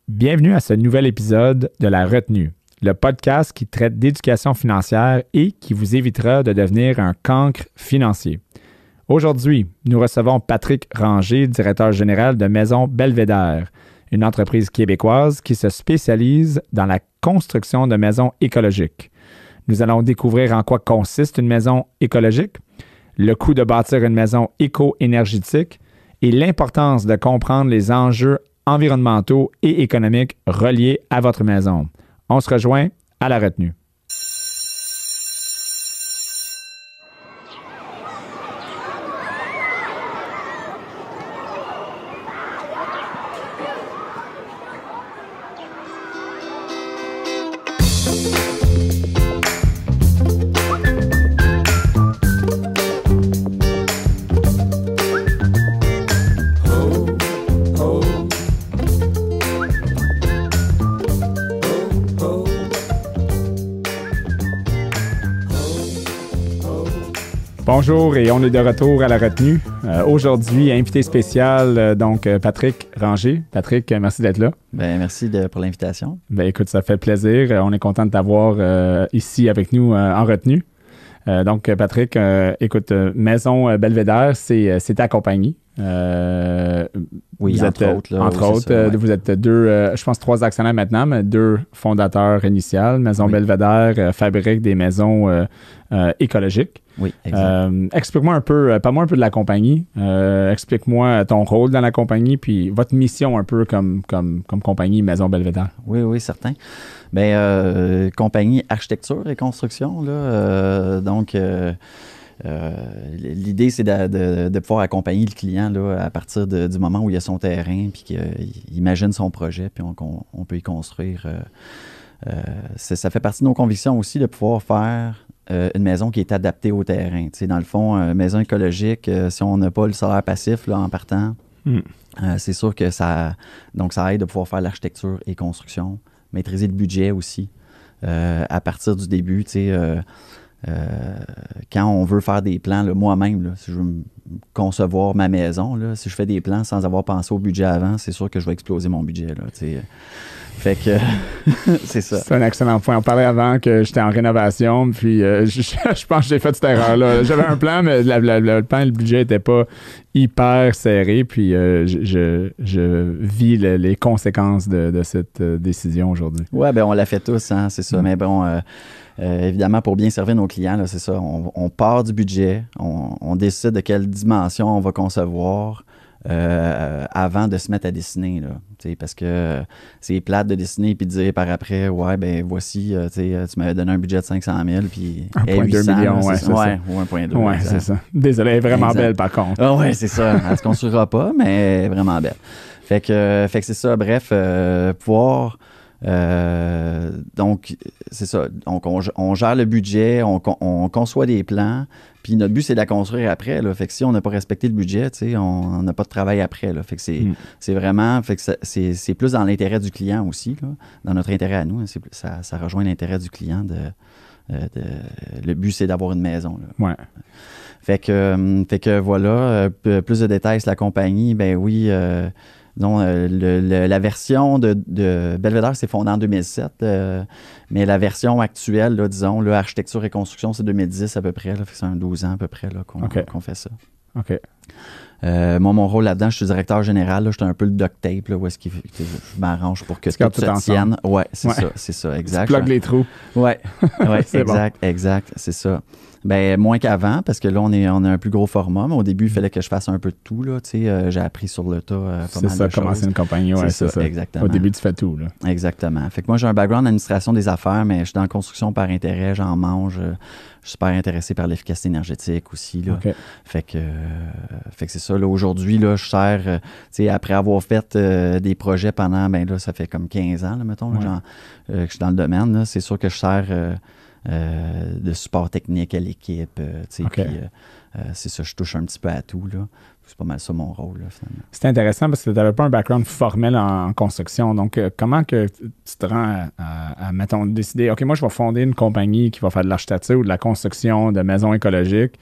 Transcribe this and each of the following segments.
Bienvenue à ce nouvel épisode de La Retenue, le podcast qui traite d'éducation financière et qui vous évitera de devenir un cancre financier. Aujourd'hui, nous recevons Patrick Ranger, directeur général de Maison Belvédère, une entreprise québécoise qui se spécialise dans la construction de maisons écologiques. Nous allons découvrir en quoi consiste une maison écologique, le coût de bâtir une maison éco-énergétique et l'importance de comprendre les enjeux environnementaux et économiques reliés à votre maison. On se rejoint à La Retenue. Bonjour et on est de retour à La Retenue. Aujourd'hui, invité spécial, Patrick Ranger. Patrick, merci d'être là. Merci pour l'invitation. Écoute, ça fait plaisir. On est content de t'avoir ici avec nous en retenue. Patrick, écoute, Maison Belvédère, c'est ta compagnie. Oui, entre autres, vous êtes deux, je pense 3 actionnaires maintenant, mais 2 fondateurs initiales. Maison Belvédère fabrique des maisons écologiques. Oui, exact. Explique-moi un peu, parle-moi un peu de la compagnie. Explique-moi ton rôle dans la compagnie, puis votre mission un peu comme compagnie Maison Belvédère. Oui, certain. Compagnie architecture et construction, là. L'idée, c'est de pouvoir accompagner le client là, à partir du moment où il a son terrain, puis qu'il imagine son projet, puis on peut y construire. Ça fait partie de nos convictions aussi de pouvoir faire une maison qui est adaptée au terrain. Tu sais, dans le fond, maison écologique, si on n'a pas le salaire passif là, en partant, c'est sûr que ça aide de pouvoir faire l'architecture et construction, maîtriser le budget aussi. À partir du début, tu sais, quand on veut faire des plans, là, moi-même, là, si je veux concevoir ma maison, là, si je fais des plans sans avoir pensé au budget avant, c'est sûr que je vais exploser mon budget. Là, fait que c'est ça. C'est un excellent point. On parlait avant que j'étais en rénovation, puis je pense que j'ai fait cette erreur-là. J'avais un plan, mais le plan et le budget n'étaient pas hyper serrés, puis je vis les conséquences de cette décision aujourd'hui. Oui, on l'a fait tous, hein, c'est ça. Mais bon, évidemment, pour bien servir nos clients, là, c'est ça. On part du budget, on décide de quelle dimension on va concevoir avant de se mettre à dessiner, là. Parce que c'est plate de dessiner puis de dire par après, voici, tu m'avais donné un budget de 500 000 puis 1,2 million, là, c'est ça. Ou 1,2. Oui, c'est ça. Désolé, elle est vraiment belle par contre. Ah oui, c'est ça. Elle ne se construira pas, mais elle est vraiment belle. Fait que c'est ça. Bref, pouvoir... donc, c'est ça. Donc, on gère le budget, on conçoit des plans, puis notre but, c'est de la construire après. Là. Fait que si on n'a pas respecté le budget, on n'a pas de travail après. Là. Fait que c'est vraiment... Fait que c'est plus dans l'intérêt du client aussi, là, dans notre intérêt à nous. Hein, ça rejoint l'intérêt du client. Le but, c'est d'avoir une maison. Là. Ouais. Fait que voilà, plus de détails sur la compagnie, la version de Belvédère s'est fondée en 2007, mais la version actuelle, là, disons, là, architecture et construction, c'est 2010 à peu près. Là, fait que c'est un 12 ans à peu près là, qu'on fait ça. OK. Moi, mon rôle là-dedans, je suis directeur général. Je suis un peu le duct tape, là, où est-ce que je m'arrange pour que tout se tienne. Oui, c'est ça, exact. Tu plugues les trous. Oui, exact, bon. exact, c'est ça. Moins qu'avant, parce que là, on a un plus gros format, mais au début, il fallait que je fasse un peu de tout, là, j'ai appris sur le tas pas mal de choses. C'est ça, commencer une compagnie, c'est ça. Exactement. Au début, tu fais tout, là. Exactement. Fait que moi, j'ai un background en administration des affaires, mais je suis dans la construction par intérêt, j'en mange, je suis super intéressé par l'efficacité énergétique aussi, là. Okay. Fait que c'est ça, là, aujourd'hui, là, je sers, après avoir fait des projets pendant, là, ça fait comme 15 ans, là, mettons, là, que je suis dans le domaine, là, c'est sûr que je sers de support technique à l'équipe, puis c'est ça, je touche un petit peu à tout, là. C'est pas mal ça mon rôle, là, finalement. C'est intéressant parce que tu n'avais pas un background formel en construction. Donc, comment que tu te rends à mettons, décider, OK, moi, je vais fonder une compagnie qui va faire de l'architecture ou de la construction de maisons écologiques.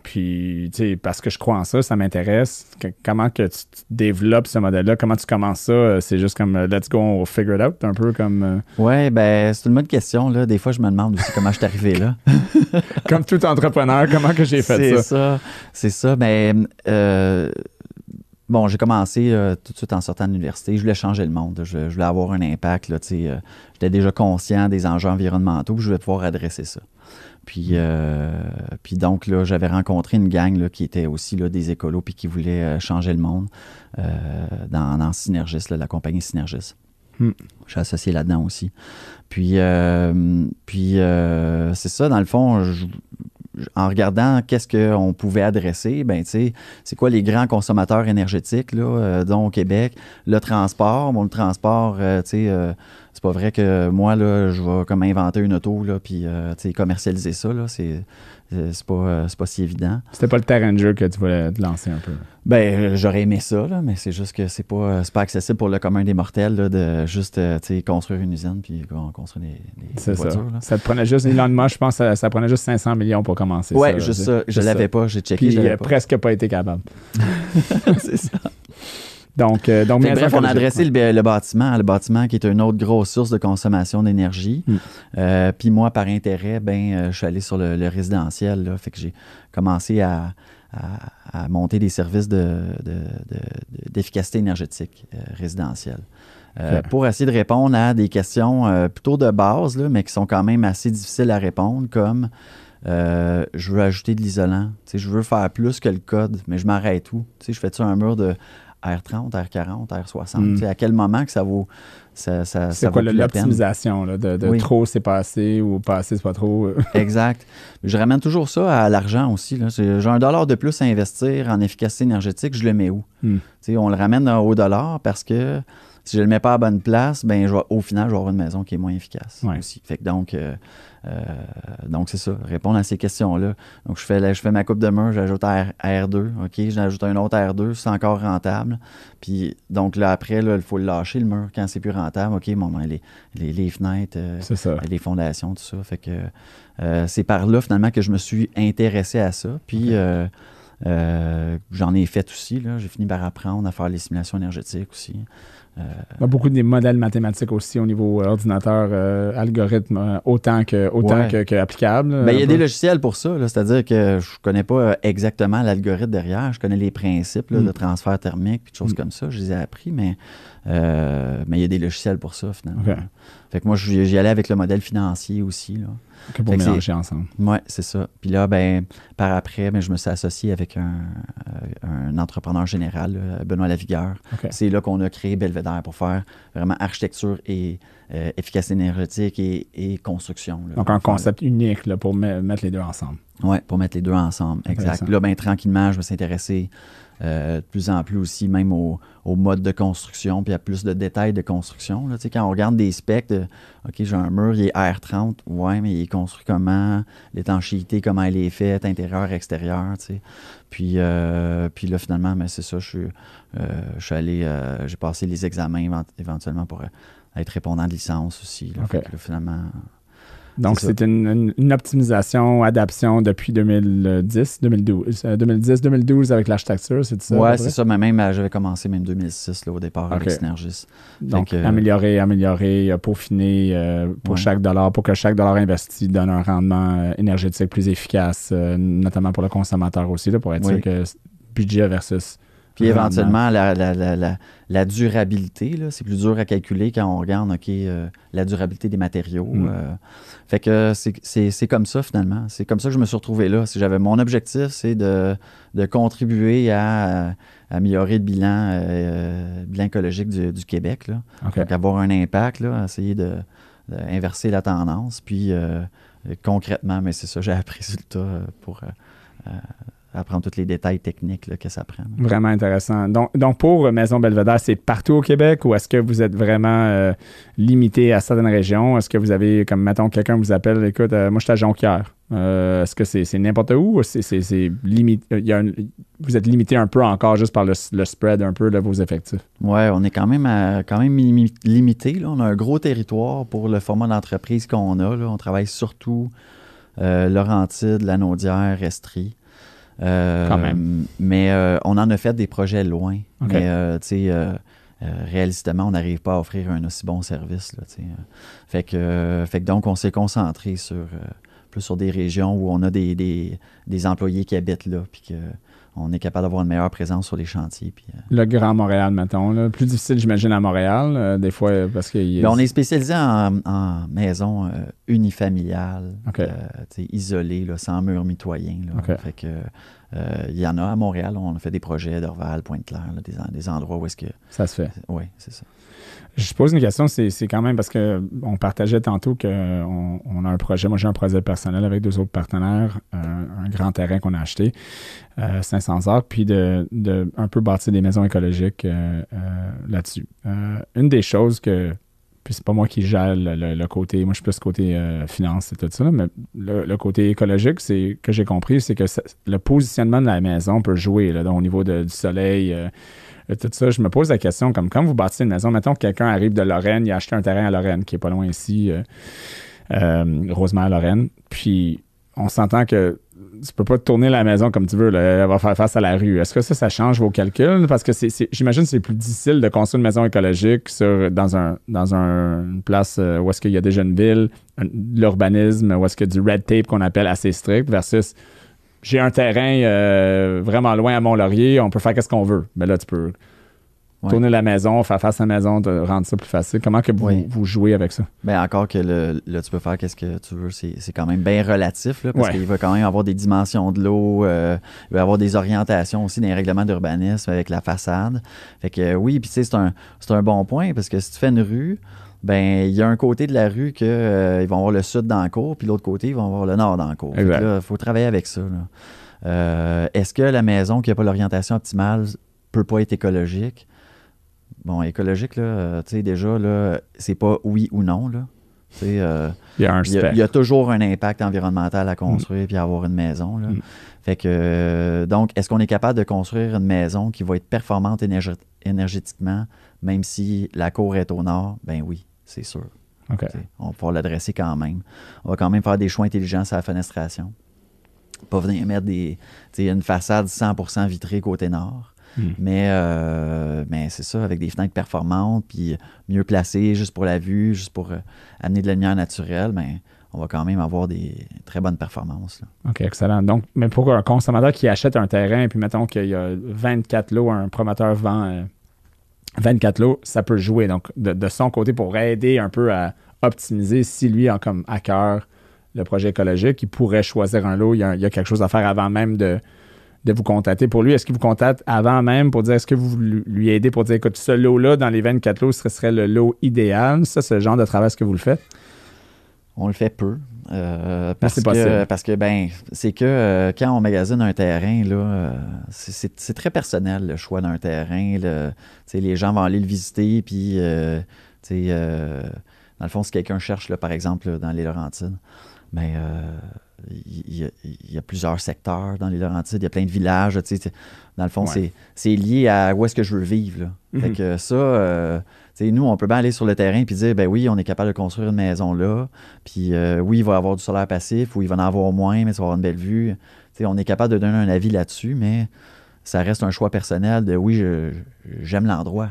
Puis, tu sais, parce que je crois en ça, ça m'intéresse. Comment que tu développes ce modèle-là? Comment tu commences ça? C'est juste comme let's go, on figure it out, un peu comme... Ouais, ben c'est une bonne question, là. Des fois, je me demande aussi comment je suis arrivé là. Comme tout entrepreneur, comment que j'ai fait ça? C'est ça. Mais bon, j'ai commencé tout de suite en sortant de l'université. Je voulais changer le monde. Je voulais avoir un impact, là, tu sais. J'étais déjà conscient des enjeux environnementaux. Je voulais pouvoir adresser ça. Puis donc, là, j'avais rencontré une gang là, qui était aussi là, des écolos puis qui voulaient changer le monde dans Synergis, là, la compagnie Synergis. Je suis associé là-dedans aussi. Puis c'est ça, dans le fond, en regardant qu'est-ce qu'on pouvait adresser, ben tu sais, c'est quoi les grands consommateurs énergétiques, là, dont au Québec, le transport. Bon, le transport, tu sais, c'est pas vrai que moi, là, je vais comme inventer une auto, là, puis, tu sais, commercialiser ça, là, c'est pas si évident. C'était pas le terrain de jeu que tu voulais te lancer un peu? Ben, j'aurais aimé ça, là, mais c'est juste que c'est pas accessible pour le commun des mortels, là, de juste, tu sais, construire une usine puis construire des voitures. Là. Ça te prenait juste, Elon Musk, je pense que ça prenait juste 500 millions pour commencer. Ouais, ça, juste ça. Je l'avais pas, j'ai checké, puis je l'avais pas. Presque pas été capable. C'est ça. Donc bref, on a adressé le bâtiment qui est une autre grosse source de consommation d'énergie. Puis moi, par intérêt, je suis allé sur le résidentiel. Là, fait que j'ai commencé à monter des services d'efficacité énergétique résidentielle. Pour essayer de répondre à des questions plutôt de base, là, mais qui sont quand même assez difficiles à répondre, comme je veux ajouter de l'isolant. Je veux faire plus que le code, mais je m'arrête où? Je fais-tu un mur de R30, R40, R60. À quel moment que ça vaut ça c'est quoi l'optimisation là, de trop c'est pas assez ou pas assez c'est pas trop? Exact. Je ramène toujours ça à l'argent aussi. Là. J'ai $1 de plus à investir en efficacité énergétique, je le mets où? On le ramène au dollar parce que si je le mets pas à la bonne place, au final, je vais avoir une maison qui est moins efficace aussi. Fait que donc c'est ça, répondre à ces questions-là. Donc, je fais ma coupe de mur, j'ajoute R2, OK, j'ajoute un autre R2, c'est encore rentable. Puis, donc là, après, il faut le lâcher, le mur, quand c'est plus rentable. OK, les fenêtres, les fondations, tout ça. Fait que c'est par là, finalement, que je me suis intéressé à ça. Puis, j'en ai fait aussi, là. J'ai fini par apprendre à faire les simulations énergétiques aussi. Beaucoup de modèles mathématiques aussi au niveau ordinateur, algorithme, autant que applicable. Il y a des logiciels pour ça, là, c'est-à-dire que je ne connais pas exactement l'algorithme derrière, je connais les principes là, de transfert thermique et de choses comme ça, je les ai appris, mais il y a des logiciels pour ça finalement. Okay. Fait que moi, j'y allais avec le modèle financier aussi. Là. Que pour mélanger ensemble. Oui, c'est ça. Puis là, par après, je me suis associé avec un entrepreneur général, Benoît Lavigueur. Okay. C'est là qu'on a créé Belvédère pour faire vraiment architecture et efficacité énergétique et construction. Là, donc, un concept unique là, pour mettre les deux ensemble. Oui, pour mettre les deux ensemble, exact. Là, tranquillement, je me suis intéressé de plus en plus aussi même au mode de construction, puis à plus de détails de construction. Là. Quand on regarde des specs OK, j'ai un mur, il est R30, ouais, mais il est construit comment, l'étanchéité, comment elle est faite, intérieur, extérieur, puis là, finalement, c'est ça, je suis allé, j'ai passé les examens éventuellement pour être répondant de licence aussi. Là. Okay. Fait que là, finalement... Donc, c'est une optimisation, adaptation depuis 2010-2012 avec l'architecture, c'est ça? Oui, c'est ça. Mais même, j'avais commencé même 2006 là, au départ avec Synergis. Donc, améliorer, peaufiner pour chaque dollar, pour que chaque dollar investi donne un rendement énergétique plus efficace, notamment pour le consommateur aussi, là, pour être sûr que budget versus... Puis éventuellement, la durabilité, là, c'est plus dur à calculer quand on regarde la durabilité des matériaux. Fait que c'est comme ça, finalement. C'est comme ça que je me suis retrouvé là. Mon objectif, c'est de contribuer à améliorer le bilan écologique du Québec. Là. Okay. Donc, avoir un impact, là, essayer d'inverser la tendance. Puis, concrètement, mais c'est ça, j'ai appris sur le tas pour... apprendre tous les détails techniques là, que ça prend. Vraiment intéressant. Donc pour Maison Belvédère, c'est partout au Québec ou est-ce que vous êtes vraiment limité à certaines régions? Est-ce que vous avez, comme mettons, quelqu'un vous appelle, écoute, moi je suis à Jonquière. Est-ce que c'est n'importe où ou c'est limité? Vous êtes limité un peu encore juste par le spread un peu de vos effectifs? Oui, on est quand même limité. Là. On a un gros territoire pour le format d'entreprise qu'on a. Là. On travaille surtout Laurentides, Lanaudière, Estrie. Quand même. Mais on en a fait des projets loin. OK. Mais, tu sais, réalistement, on n'arrive pas à offrir un aussi bon service. Là, fait que donc, on s'est concentré plus sur des régions où on a des employés qui habitent là, puis qu'on est capable d'avoir une meilleure présence sur les chantiers. Puis, Le Grand Montréal, mettons. Là. Plus difficile, j'imagine, à Montréal, des fois, parce que... on est spécialisé en maisons unifamiliales, OK. isolées, là, sans murs mitoyens. Là. OK. Fait que il y en a à Montréal. On a fait des projets d'Orval, Pointe-Claire, là, des endroits où est-ce que... Ça se fait. Oui, c'est ça. Je pose une question, c'est quand même parce qu'on partageait tantôt qu'on a un projet. Moi, j'ai un projet personnel avec 2 autres partenaires, un grand terrain qu'on a acheté, 500 acres, puis de un peu bâtir des maisons écologiques là-dessus. Une des choses puis c'est pas moi qui gère le côté, moi je suis plus côté finance et tout ça, mais le côté écologique, c'est que j'ai compris, c'est que le positionnement de la maison peut jouer là, donc, au niveau du soleil. Tout ça, je me pose la question, comme quand vous bâtissez une maison, mettons que quelqu'un arrive de Lorraine, il a acheté un terrain à Lorraine, qui est pas loin ici, Rosemère-Lorraine, puis on s'entend que tu peux pas tourner la maison comme tu veux, là, elle va faire face à la rue. Est-ce que ça change vos calculs? Parce que j'imagine que c'est plus difficile de construire une maison écologique dans une place où est-ce qu'il y a déjà une ville, l'urbanisme, où est-ce qu'il y a du red tape qu'on appelle assez strict, versus j'ai un terrain vraiment loin à Mont-Laurier, on peut faire qu'est-ce qu'on veut. Mais là, tu peux tourner la maison, faire face à la maison, de rendre ça plus facile. Comment que vous jouez avec ça? Bien, encore que là, tu peux faire qu'est-ce que tu veux, c'est quand même bien relatif, là, parce qu'il va quand même avoir des dimensions de l'eau, il va y avoir des orientations aussi dans les règlements d'urbanisme avec la façade. Fait que oui, puis tu sais, c'est un bon point, parce que si tu fais une rue, ben il y a un côté de la rue que ils vont avoir le sud dans la cour, puis l'autre côté, ils vont avoir le nord dans la cour. Fait que là, il faut travailler avec ça. Est-ce que la maison qui n'a pas l'orientation optimale peut pas être écologique? Bon, écologique, là, tu sais, déjà, là, c'est pas oui ou non, là. Il y a toujours un impact environnemental à construire puis à avoir une maison, là. Fait que, donc, est-ce qu'on est capable de construire une maison qui va être performante énergétiquement, même si la cour est au nord? Ben oui, c'est sûr. Okay. On va pouvoir l'adresser quand même. On va quand même faire des choix intelligents sur la fenestration. Pas venir mettre une façade 100% vitrée côté nord. Mais c'est ça, avec des fenêtres performantes, puis mieux placées, juste pour la vue, juste pour amener de la lumière naturelle, on va quand même avoir des très bonnes performances. Là. OK, excellent. Donc, mais pour un consommateur qui achète un terrain, puis mettons qu'il y a 24 lots, un promoteur vend 24 lots, ça peut jouer. Donc, de son côté, pour aider un peu à optimiser, si lui a comme à cœur le projet écologique, il pourrait choisir un lot. Il y a quelque chose à faire avant même de vous contacter. Pour lui, est-ce qu'il vous contacte avant même pour dire, est-ce que vous lui aidez pour dire, écoute, ce lot-là, dans les 24 lots, ce serait le lot idéal? Ça, c'est le genre de travail, est-ce que vous le faites? On le fait peu. Parce que c'est que quand on magasine un terrain, là, c'est très personnel, le choix d'un terrain. Les gens vont aller le visiter, puis dans le fond, si quelqu'un cherche, là, par exemple, là, dans les Laurentides, il y a plusieurs secteurs dans les Laurentides, il y a plein de villages. Dans le fond, c'est lié à où est-ce que je veux vivre. Là. Fait que ça, nous, on peut bien aller sur le terrain et dire, ben oui, on est capable de construire une maison là, puis oui, il va y avoir du solaire passif, ou il va en avoir moins, mais ça va avoir une belle vue. On est capable de donner un avis là-dessus, mais ça reste un choix personnel de oui, j'aime l'endroit.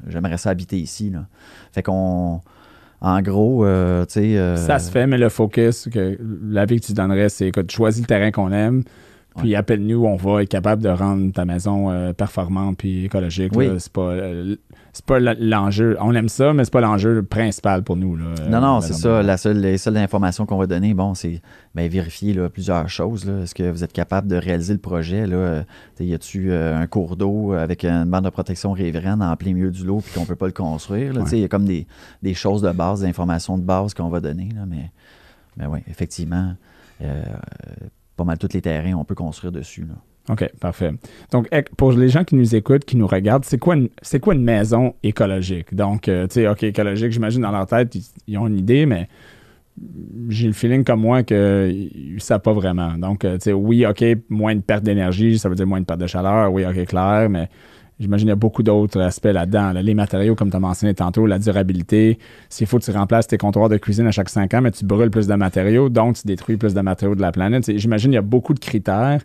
J'aimerais ça habiter ici. Là. Fait qu'on... En gros, ça se fait, mais le focus, l'avis que tu donnerais, c'est que tu choisis le terrain qu'on aime, puis appelle-nous, on va être capable de rendre ta maison performante puis écologique. Oui. Là. C'est pas l'enjeu. On aime ça, mais c'est pas l'enjeu principal pour nous. Là, non, c'est ça. Les seules informations qu'on va donner, c'est vérifier là, plusieurs choses. Là. Est-ce que vous êtes capable de réaliser le projet? Là? Y a-tu un cours d'eau avec une bande de protection riveraine en plein milieu du lot puis qu'on peut pas le construire? Il y a comme des choses de base, des informations de base qu'on va donner. Là, mais oui, effectivement, pas mal tous les terrains, on peut construire dessus. Là. OK, parfait. Donc, pour les gens qui nous écoutent, qui nous regardent, c'est quoi une maison écologique? Donc, tu sais, OK, écologique, j'imagine dans leur tête, ils ont une idée, mais j'ai le feeling comme moi qu'ils ne savent pas vraiment. Donc, tu sais, oui, OK, moins de perte d'énergie, ça veut dire moins de perte de chaleur, oui, OK, clair, mais J'imagine qu'il y a beaucoup d'autres aspects là-dedans. Là. Les matériaux, comme tu as mentionné tantôt, la durabilité. S'il faut que tu remplaces tes comptoirs de cuisine à chaque 5 ans, mais tu brûles plus de matériaux, donc tu détruis plus de matériaux de la planète. J'imagine qu'il y a beaucoup de critères.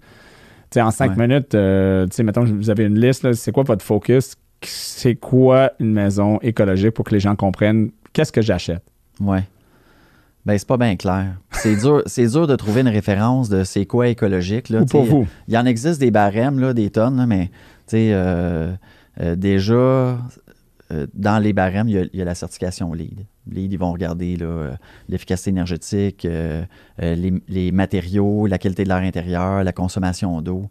En 5 minutes, mettons, vous avez une liste. Là, c'est quoi votre focus? C'est quoi une maison écologique pour que les gens comprennent qu'est-ce que j'achète? Oui. Ben, c'est pas bien clair. C'est dur de trouver une référence de c'est quoi écologique. Là, ou pour vous? Il y en existe des barèmes, là, des tonnes, là, mais déjà, dans les barèmes, il y a la certification LEED. LEED, ils vont regarder là, l'efficacité énergétique, les matériaux, la qualité de l'air intérieur, la consommation d'eau.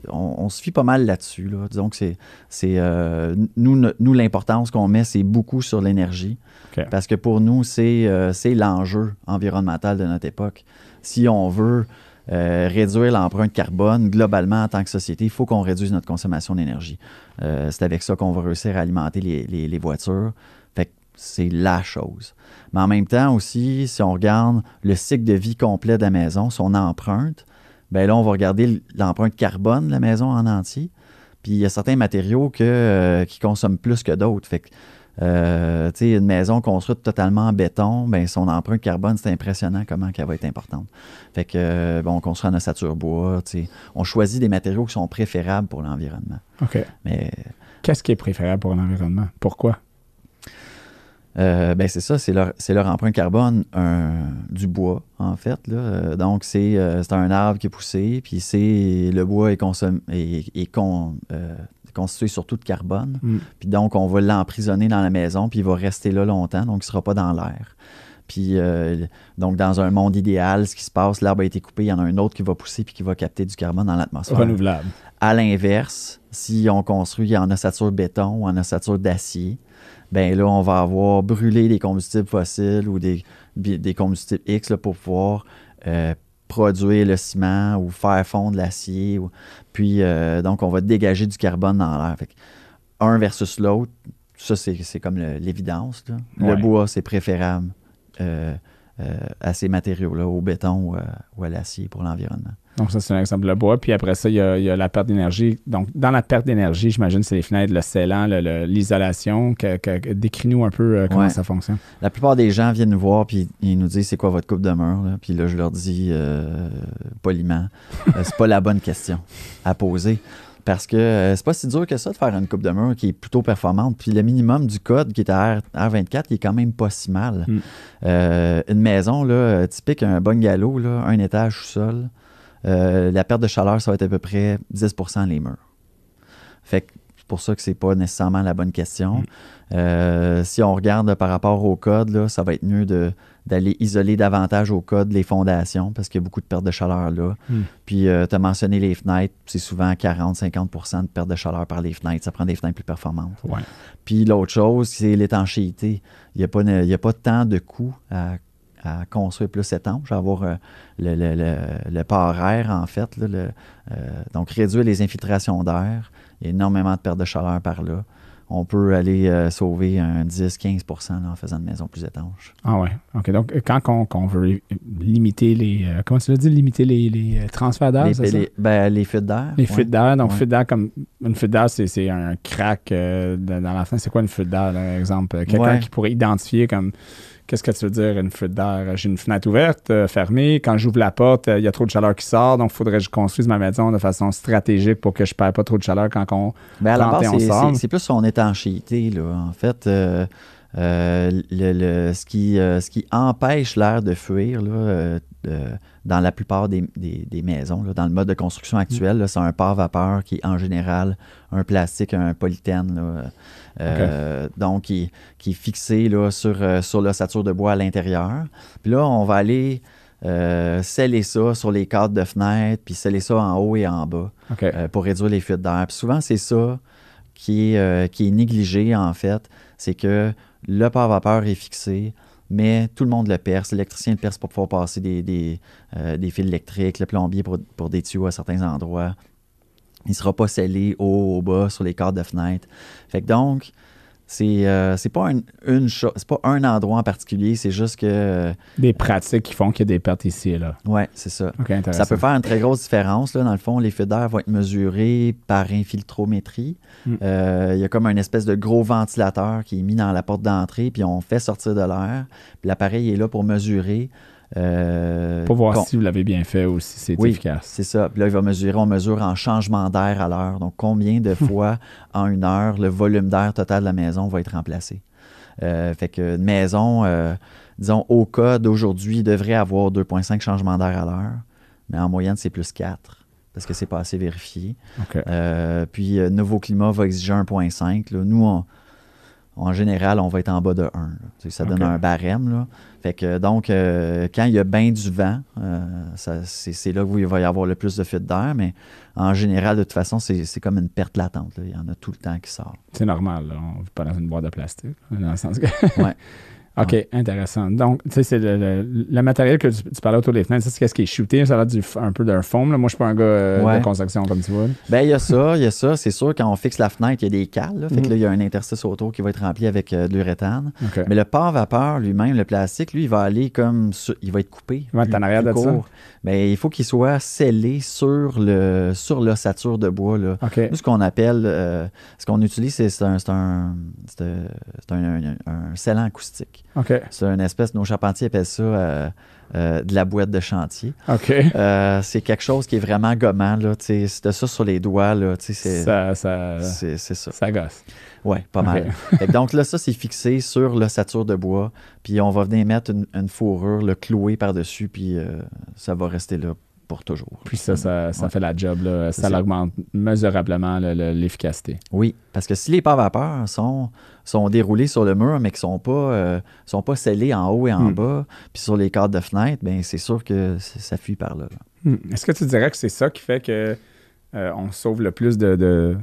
On se fie pas mal là-dessus. Là. Disons que nous, l'importance qu'on met, c'est beaucoup sur l'énergie. Okay. Parce que pour nous, c'est l'enjeu environnemental de notre époque. Si on veut réduire l'empreinte carbone, globalement, en tant que société, il faut qu'on réduise notre consommation d'énergie. C'est avec ça qu'on va réussir à alimenter les voitures. Fait que c'est la chose. Mais en même temps aussi, si on regarde le cycle de vie complet de la maison, son empreinte, bien là, on va regarder l'empreinte carbone de la maison en entier. Puis il y a certains matériaux qui consomment plus que d'autres. Fait que une maison construite totalement en béton, ben son empreinte carbone, c'est impressionnant comment elle va être importante. Fait que, on construit en ossature bois, on choisit des matériaux qui sont préférables pour l'environnement. OK. Mais qu'est-ce qui est préférable pour l'environnement? Pourquoi? C'est ça, c'est leur empreinte carbone du bois, en fait. Là. Donc, c'est un arbre qui est poussé, puis le bois est constitué surtout de carbone. Puis donc, on va l'emprisonner dans la maison, puis il va rester là longtemps, donc il ne sera pas dans l'air. Puis, donc, dans un monde idéal, ce qui se passe, l'arbre a été coupé, il y en a un autre qui va pousser puis qui va capter du carbone dans l'atmosphère. Renouvelable. À l'inverse, si on construit en ossature béton ou en ossature d'acier, bien là, on va avoir brûlé des combustibles fossiles ou des combustibles X là, pour pouvoir produire le ciment ou faire fondre l'acier. Puis, donc, on va dégager du carbone dans l'air. Fait que, un versus l'autre, ça, c'est comme l'évidence. Là. Ouais. Le bois, c'est préférable à ces matériaux-là, au béton ou à l'acier pour l'environnement. Donc, ça, c'est un exemple, le bois. Puis après ça, il y a la perte d'énergie. Donc, dans la perte d'énergie, j'imagine, c'est les fenêtres, le scellant, l'isolation. Décris-nous un peu comment ça fonctionne. La plupart des gens viennent nous voir puis ils nous disent c'est quoi votre coupe de mur. Là? Puis là, je leur dis poliment, c'est pas la bonne question à poser. Parce que c'est pas si dur que ça de faire une coupe de mur qui est plutôt performante. Puis le minimum du code qui est à R24, il est quand même pas si mal. Une maison là, typique, un bungalow, là, un étage sous-sol, la perte de chaleur, ça va être à peu près 10% les murs. Fait que c'est pour ça que c'est pas nécessairement la bonne question. Si on regarde par rapport au code, là, ça va être mieux d'aller isoler davantage au code les fondations parce qu'il y a beaucoup de perte de chaleur là. Puis, tu as mentionné les fenêtres, c'est souvent 40-50% de perte de chaleur par les fenêtres. Ça prend des fenêtres plus performantes. Ouais. Puis, l'autre chose, c'est l'étanchéité. Il n'y a pas tant de coût à construire plus étanche, à avoir le port air, en fait. Là, donc, réduire les infiltrations d'air. Il y a énormément de perte de chaleur par là. On peut aller sauver un 10-15% en faisant une maison plus étanche. Ah ouais. OK. Donc, quand on veut limiter comment tu l'as dit, limiter les transferts d'air, c'est ça? Les fuites d'air. Les fuites d'air. Donc, fuite d'air, comme une fuite d'air, c'est un crack dans la fenêtre. C'est quoi une fuite d'air, par exemple? Quelqu'un qui pourrait identifier comme... Qu'est-ce que tu veux dire, une fuite d'air? J'ai une fenêtre ouverte, fermée. Quand j'ouvre la porte, il y a trop de chaleur qui sort. Donc, il faudrait que je construise ma maison de façon stratégique pour que je ne perde pas trop de chaleur quand on à la base, sort. C'est plus son étanchéité, là. En fait, ce qui empêche l'air de fuir, là, dans la plupart des maisons, là, dans le mode de construction actuel, là, c'est un pare vapeur qui est en général un plastique, un polythène, là, donc qui est fixé là, sur l'ossature de bois à l'intérieur. Puis là, on va aller sceller ça sur les cadres de fenêtres, puis sceller ça en haut et en bas pour réduire les fuites d'air. Puis souvent, c'est ça qui est négligé, en fait. C'est que le pare vapeur est fixé, mais tout le monde le perce. L'électricien le perce pour pouvoir passer des fils électriques, le plombier pour des tuyaux à certains endroits. Il ne sera pas scellé haut, au bas, sur les cadres de fenêtre. Fait que donc, C'est pas c'est pas un endroit en particulier, c'est juste que... Des pratiques qui font qu'il y a des pertes ici et là. Oui, c'est ça. OK, intéressant. Ça peut faire une très grosse différence. Là. Dans le fond, les fuites d'air vont être mesurés par infiltrométrie. Il y a comme une espèce de gros ventilateur qui est mis dans la porte d'entrée, puis on fait sortir de l'air. Puis l'appareil est là pour mesurer. Pour voir si vous l'avez bien fait ou si c'est efficace. C'est ça. Puis là, on mesure en changement d'air à l'heure. Donc, combien de fois en une heure le volume d'air total de la maison va être remplacé. Fait que une maison, disons, au cas d'aujourd'hui, devrait avoir 2,5 changements d'air à l'heure. Mais en moyenne, c'est plus 4 parce que c'est pas assez vérifié. Okay. Puis, Nouveau Climat va exiger 1,5. Là. Nous, en général, on va être en bas de 1. Ça donne un barème. Là. Fait que donc, quand il y a bien du vent, c'est là où il va y avoir le plus de fuite d'air, mais en général, de toute façon, c'est comme une perte latente. Là. Il y en a tout le temps qui sort. C'est normal, là. On ne vit pas dans une boîte de plastique, dans le sens que... Ouais. OK, intéressant. Donc, tu sais, c'est le matériel que tu parlais autour des fenêtres, ça, c'est qu'est-ce qui est shooté? Ça a l'air un peu d'un foam. Là. Moi, je ne suis pas un gars de construction, comme tu vois. Bien, il y a ça. C'est sûr, quand on fixe la fenêtre, il y a des cales. Là. Fait que là, il y a un interstice autour qui va être rempli avec de l'uréthane. Okay. Mais le pare-vapeur lui-même, le plastique, lui, il va aller comme... il va être coupé. Il va être en arrière de ça? Mais il faut qu'il soit scellé sur l'ossature de bois. Là. Okay. Nous, ce qu'on appelle... ce qu'on utilise, c'est un scellant acoustique. Okay. C'est une espèce... Nos charpentiers appellent ça... de la boîte de chantier. Okay. C'est quelque chose qui est vraiment gommant. Là, si tu as ça sur les doigts, là, c'est ça. Ça gosse. Oui, pas mal. Donc là, ça, c'est fixé sur l'ossature de bois. Puis on va venir mettre une fourrure, le clouer par-dessus, puis ça va rester là pour toujours. Puis ça fait la job. Là. Ça augmente mesurablement l'efficacité. Oui, parce que si les pare-vapeurs sont déroulés sur le mur, mais qui ne sont pas scellés en haut et en bas, puis sur les cadres de fenêtre, bien, c'est sûr que ça fuit par là. Est-ce que tu dirais que c'est ça qui fait que on sauve le plus d'énergie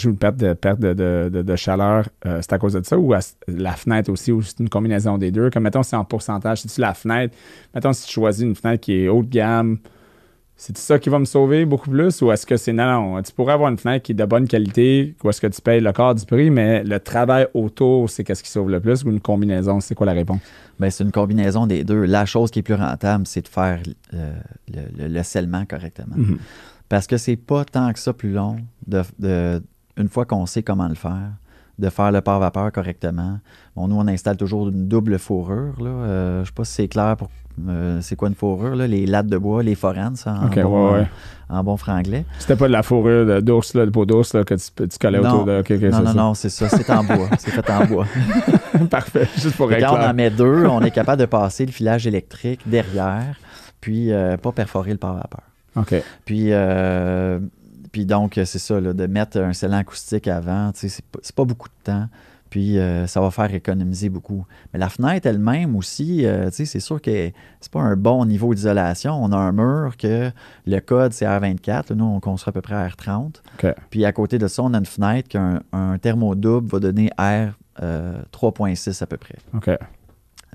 ou de perte de chaleur, c'est à cause de ça, ou la fenêtre aussi, ou c'est une combinaison des deux? Comme mettons, c'est en pourcentage, c'est-tu la fenêtre? Mettons, si tu choisis une fenêtre qui est haut de gamme, c'est-tu ça qui va me sauver beaucoup plus, ou est-ce que c'est non, tu pourrais avoir une fenêtre qui est de bonne qualité, ou est-ce que tu payes le quart du prix, mais le travail autour, c'est qu'est-ce qui sauve le plus, ou une combinaison? C'est quoi la réponse? Bien, c'est une combinaison des deux. La chose qui est plus rentable, c'est de faire le scellement correctement. Mm-hmm. Parce que c'est pas tant que ça plus long, une fois qu'on sait comment le faire, de faire le pare-vapeur correctement. Bon, nous, on installe toujours une double fourrure. Je ne sais pas si c'est clair pour c'est quoi une fourrure, là? Les lattes de bois, les foranes, ça, en bon franglais. C'était pas de la fourrure d'ours, de peau d'ours que tu collais autour de... Non, c'est ça. C'est en bois. C'est fait en bois. Parfait. Juste pour être clair. Quand on en met deux, on est capable de passer le filage électrique derrière, puis pas perforer le pare-vapeur. OK. Puis donc, c'est ça, là, de mettre un scellant acoustique avant, c'est pas beaucoup de temps. Puis, ça va faire économiser beaucoup. Mais la fenêtre elle-même aussi, c'est sûr que c'est pas un bon niveau d'isolation. On a un mur que le code, c'est R24. Là, nous, on construit à peu près R30. Okay. Puis, à côté de ça, on a une fenêtre qu'un thermodouble va donner R 3.6 à peu près. OK.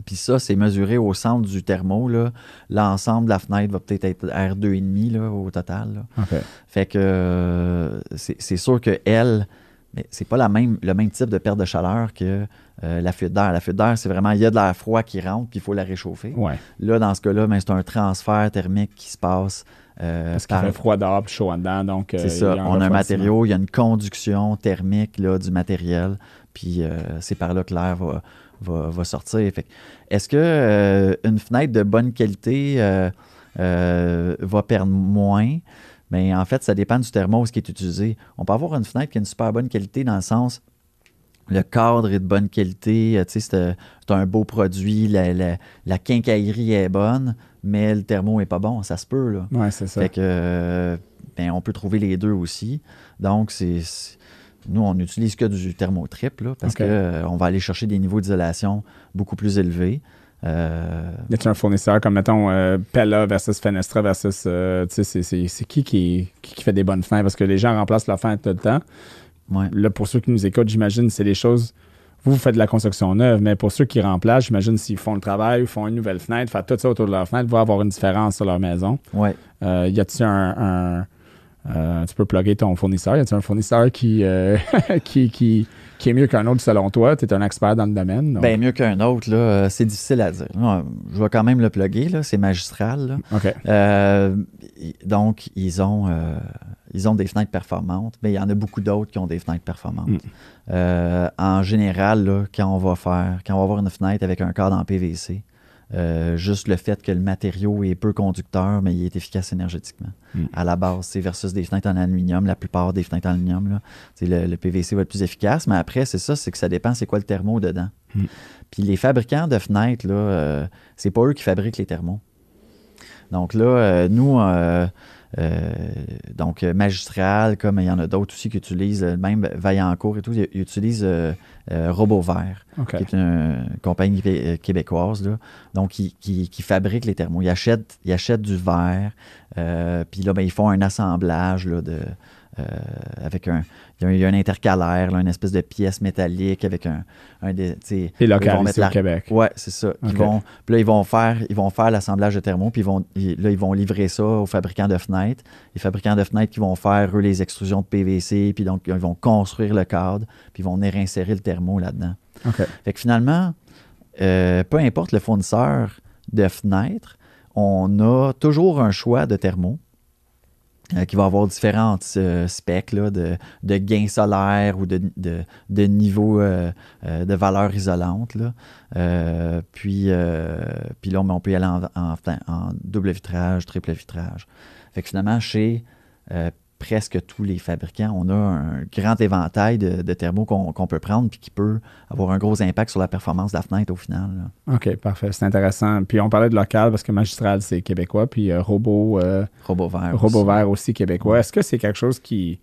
Puis ça, c'est mesuré au centre du thermo. L'ensemble de la fenêtre va peut-être être R2,5 là, au total. Là. Okay. Fait que c'est sûr qu'elle, mais c'est pas le même type de perte de chaleur que la fuite d'air. La fuite d'air, c'est vraiment, il y a de l'air froid qui rentre, puis il faut la réchauffer. Ouais. Là, dans ce cas-là, c'est un transfert thermique qui se passe. Parce qu'il fait froid dehors puis chaud en dedans. Donc, c'est ça. On a un matériau, il y a une conduction thermique là, du matériel, puis c'est par là que l'air va sortir. Est-ce que une fenêtre de bonne qualité va perdre moins? Bien, en fait, ça dépend du thermos qui est utilisé. On peut avoir une fenêtre qui a une super bonne qualité dans le sens, le cadre est de bonne qualité, c'est un beau produit, la quincaillerie est bonne, mais le thermo n'est pas bon, ça se peut. Oui, c'est ça. Fait que, on peut trouver les deux aussi. Donc, nous, on n'utilise que du thermotriple là, parce qu'on va aller chercher des niveaux d'isolation beaucoup plus élevés. Y a-t-il un fournisseur comme, mettons, Pella versus Fenestra versus... c'est qui fait des bonnes fenêtres? Parce que les gens remplacent leurs fenêtres tout le temps. Ouais. Là, pour ceux qui nous écoutent, j'imagine c'est des choses... Vous faites de la construction neuve, mais pour ceux qui remplacent, j'imagine s'ils font le travail ou font une nouvelle fenêtre, faire tout ça autour de leur fenêtre, va avoir une différence sur leur maison. Ouais. Y a-t-il Tu peux plugger ton fournisseur. Y a-t-il un fournisseur qui est mieux qu'un autre selon toi? Tu es un expert dans le domaine. Donc. Bien, mieux qu'un autre, là, c'est difficile à dire. Je vais quand même le plugger, là, c'est Magistral. Là. OK. Donc, ils ont des fenêtres performantes, mais il y en a beaucoup d'autres qui ont des fenêtres performantes. En général, là, quand on va avoir une fenêtre avec un cadre en PVC, juste le fait que le matériau est peu conducteur, mais il est efficace énergétiquement. À la base, c'est versus des fenêtres en aluminium. La plupart des fenêtres en aluminium, là, le PVC va être plus efficace, mais après, c'est que ça dépend c'est quoi le thermo dedans. Puis les fabricants de fenêtres, là, c'est pas eux qui fabriquent les thermos. Donc là, nous, Magistral, comme il y en a d'autres aussi qui utilisent, même Vaillancourt et tout, ils utilisent RoboVert, qui est une compagnie québécoise, là, donc qui fabrique les thermos. Ils achètent du verre, puis là, ben, ils font un assemblage là, avec il y a un intercalaire, là, une espèce de pièce métallique avec et local ici au Québec. Oui, c'est ça. Puis là, ils vont faire l'assemblage de thermos, puis ils vont livrer ça aux fabricants de fenêtres. Les fabricants de fenêtres qui vont faire, eux, les extrusions de PVC, puis donc, ils vont construire le cadre, puis ils vont venir insérer le thermo là-dedans. Fait que finalement, peu importe le fournisseur de fenêtres, on a toujours un choix de thermo. Qui va avoir différentes specs là, de gain solaire ou de niveau de valeur isolante. Là. Puis là, on peut y aller en double vitrage, triple vitrage. Fait que finalement, chez presque tous les fabricants, on a un grand éventail de thermos qu'on peut prendre puis qui peut avoir un gros impact sur la performance de la fenêtre au final. Là. OK, parfait. C'est intéressant. Puis on parlait de local parce que Magistral, c'est québécois, puis RoboVert aussi québécois. Est-ce que c'est quelque chose qui...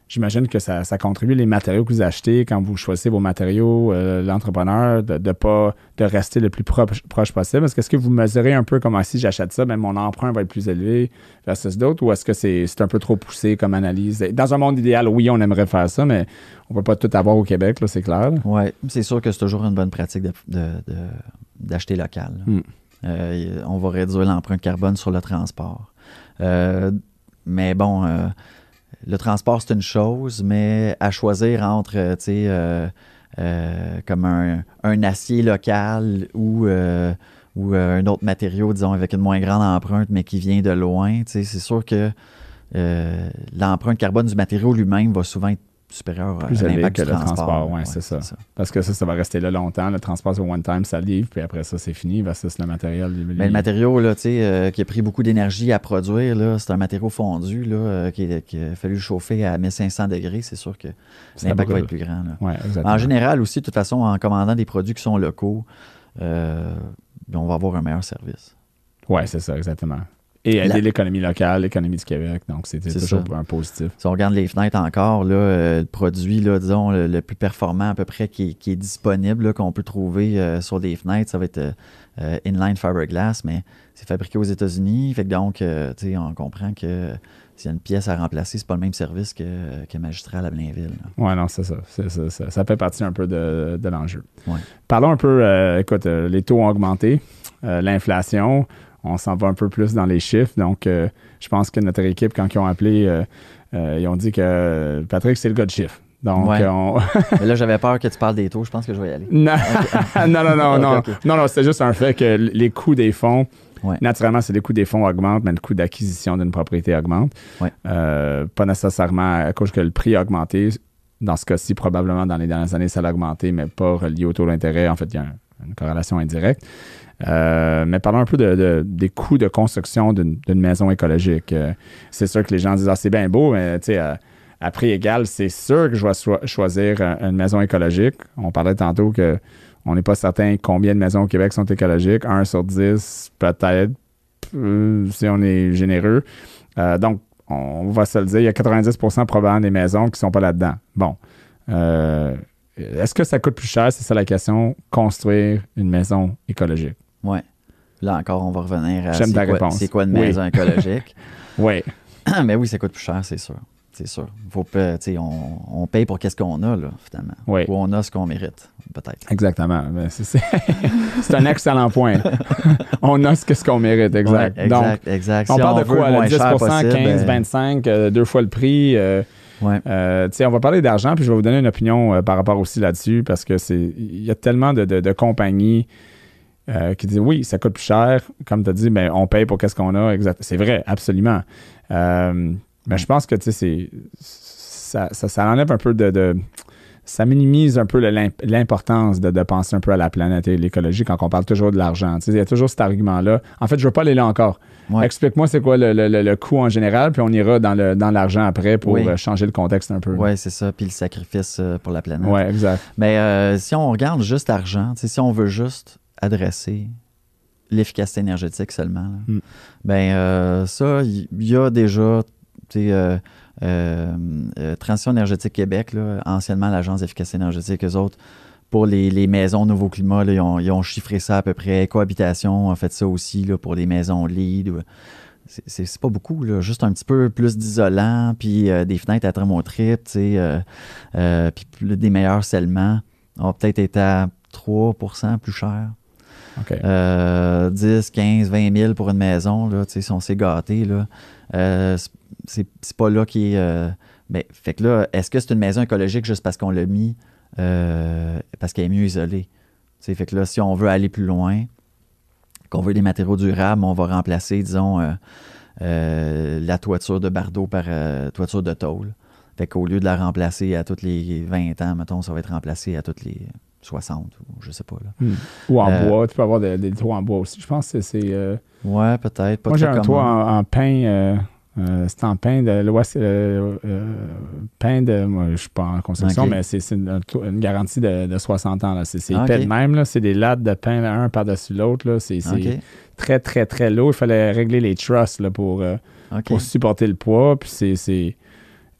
J'imagine que ça contribue les matériaux que vous achetez quand vous choisissez vos matériaux, l'entrepreneur, de rester le plus proche possible. Est-ce que vous mesurez un peu comment si j'achète ça, ben mon emprunt va être plus élevé versus d'autres, ou est-ce que c'est un peu trop poussé comme analyse? Dans un monde idéal, oui, on aimerait faire ça, mais on ne peut pas tout avoir au Québec, là, c'est clair. Oui, c'est sûr que c'est toujours une bonne pratique d'acheter local. On va réduire l'empreinte carbone sur le transport. Mais bon... le transport, c'est une chose, mais à choisir entre, comme un acier local ou un autre matériau, disons, avec une moins grande empreinte, mais qui vient de loin, c'est sûr que l'empreinte carbone du matériau lui-même va souvent être supérieur à l'impact du transport. Oui, c'est ça. Parce que ça va rester là longtemps. Le transport, c'est one time, ça livre, puis après ça, c'est fini. Versus le matériel. Mais le matériau là, qui a pris beaucoup d'énergie à produire, là, c'est un matériau fondu là, qui a fallu chauffer à 1500 degrés. C'est sûr que l'impact va être plus grand. Là. Ouais, en général aussi, de toute façon, en commandant des produits qui sont locaux, on va avoir un meilleur service. Oui, c'est ça, exactement. Et aider l'économie locale, l'économie du Québec. Donc, c'est toujours un positif. Si on regarde les fenêtres encore, là, le produit, là, disons, le plus performant à peu près qui est disponible, là, qu'on peut trouver sur des fenêtres, ça va être Inline Fiberglass, mais c'est fabriqué aux États-Unis. Fait que donc, on comprend que s'il y a une pièce à remplacer, c'est pas le même service que Magistral à Blainville. Oui, non, c'est ça. Ça fait partie un peu de l'enjeu. Ouais. Parlons un peu, écoute, les taux ont augmenté, l'inflation... On s'en va un peu plus dans les chiffres. Donc, je pense que notre équipe, quand ils ont appelé, ils ont dit que Patrick, c'est le gars de chiffres. Donc, Mais là, j'avais peur que tu parles des taux. Je pense que je vais y aller. Non, okay. non. Okay. Non, c'est juste un fait que les coûts des fonds, ouais. Naturellement, c'est les coûts des fonds augmentent, mais le coût d'acquisition d'une propriété augmente. Ouais. Pas nécessairement à cause que le prix a augmenté. Dans ce cas-ci, probablement, dans les dernières années, ça a augmenté, mais pas relié au taux d'intérêt. En fait, il y a une corrélation indirecte. Mais parlons un peu des coûts de construction d'une maison écologique. C'est sûr que les gens disent « Ah, c'est bien beau, mais tu sais, à prix égal, c'est sûr que je vais choisir une maison écologique. » On parlait tantôt qu'on n'est pas certain combien de maisons au Québec sont écologiques. 1 sur 10, peut-être, si on est généreux. Donc, on va se le dire, il y a 90% probablement des maisons qui ne sont pas là-dedans. Bon. Est-ce que ça coûte plus cher, c'est ça la question, construire une maison écologique? Oui. Là encore, on va revenir à c'est quoi une maison écologique. Oui. Mais oui, ça coûte plus cher, c'est sûr. C'est sûr. On paye pour qu'est-ce qu'on a, là, finalement. Oui. Ou on a ce qu'on mérite. peut-être. Exactement. C'est un excellent point. On a ce qu'on mérite, exact. Ouais, Donc, exact. on Si parle on de quoi? veut moins 10 cher possible, 15, 25, 2 fois le prix. Ouais. On va parler d'argent, puis je vais vous donner une opinion par rapport aussi là-dessus, parce que il y a tellement de compagnies qui disent oui, ça coûte plus cher. Comme tu as dit, ben, on paye pour qu'est-ce qu'on a. Exact. C'est vrai, absolument. Mais je pense que ça enlève un peu ça minimise un peu l'importance de penser un peu à la planète et l'écologie quand on parle toujours de l'argent. Il y a toujours cet argument-là. En fait, je ne veux pas aller là encore. Ouais. Explique-moi c'est quoi le coût en général, puis on ira dans l'argent après pour changer le contexte un peu. Oui, c'est ça. Puis le sacrifice pour la planète. Oui, exact. Mais si on regarde juste l'argent, si on veut juste adresser l'efficacité énergétique seulement, là, ça, il y a déjà... Transition énergétique Québec, là, anciennement l'Agence d'efficacité énergétique, eux autres, pour les maisons Nouveau Climat, là, ils ont chiffré ça à peu près. Cohabitation a fait ça aussi là, pour les maisons LEED. C'est pas beaucoup, là, juste un petit peu plus d'isolant, puis des fenêtres à thermotripe, puis des meilleurs scellements. On va peut-être être à 3% plus cher. Okay. 10, 15, 20 000 pour une maison, là, si on s'est gâté, là, c'est pas là qui est... fait que là, est-ce que c'est une maison écologique juste parce qu'on l'a mis, parce qu'elle est mieux isolée? Fait que là, si on veut aller plus loin, qu'on veut des matériaux durables, on va remplacer, disons, la toiture de bardeau par toiture de tôle. Fait qu'au lieu de la remplacer à tous les 20 ans, mettons, ça va être remplacé à tous les 60, ou je sais pas. Là. Ou en bois, tu peux avoir des toits en bois aussi. Je pense que c'est... Ouais, peut-être. Pas moi, j'ai très un toit commun. en pin... c'est en pain de l'Ouest. Moi, je ne suis pas en construction, mais c'est une garantie de 60 ans. Là. C'est épais de même. Là. C'est des lattes de pain un par-dessus l'autre. Là. C'est très, très, très lourd. Il fallait régler les trusses là, pour supporter le poids. Puis c'est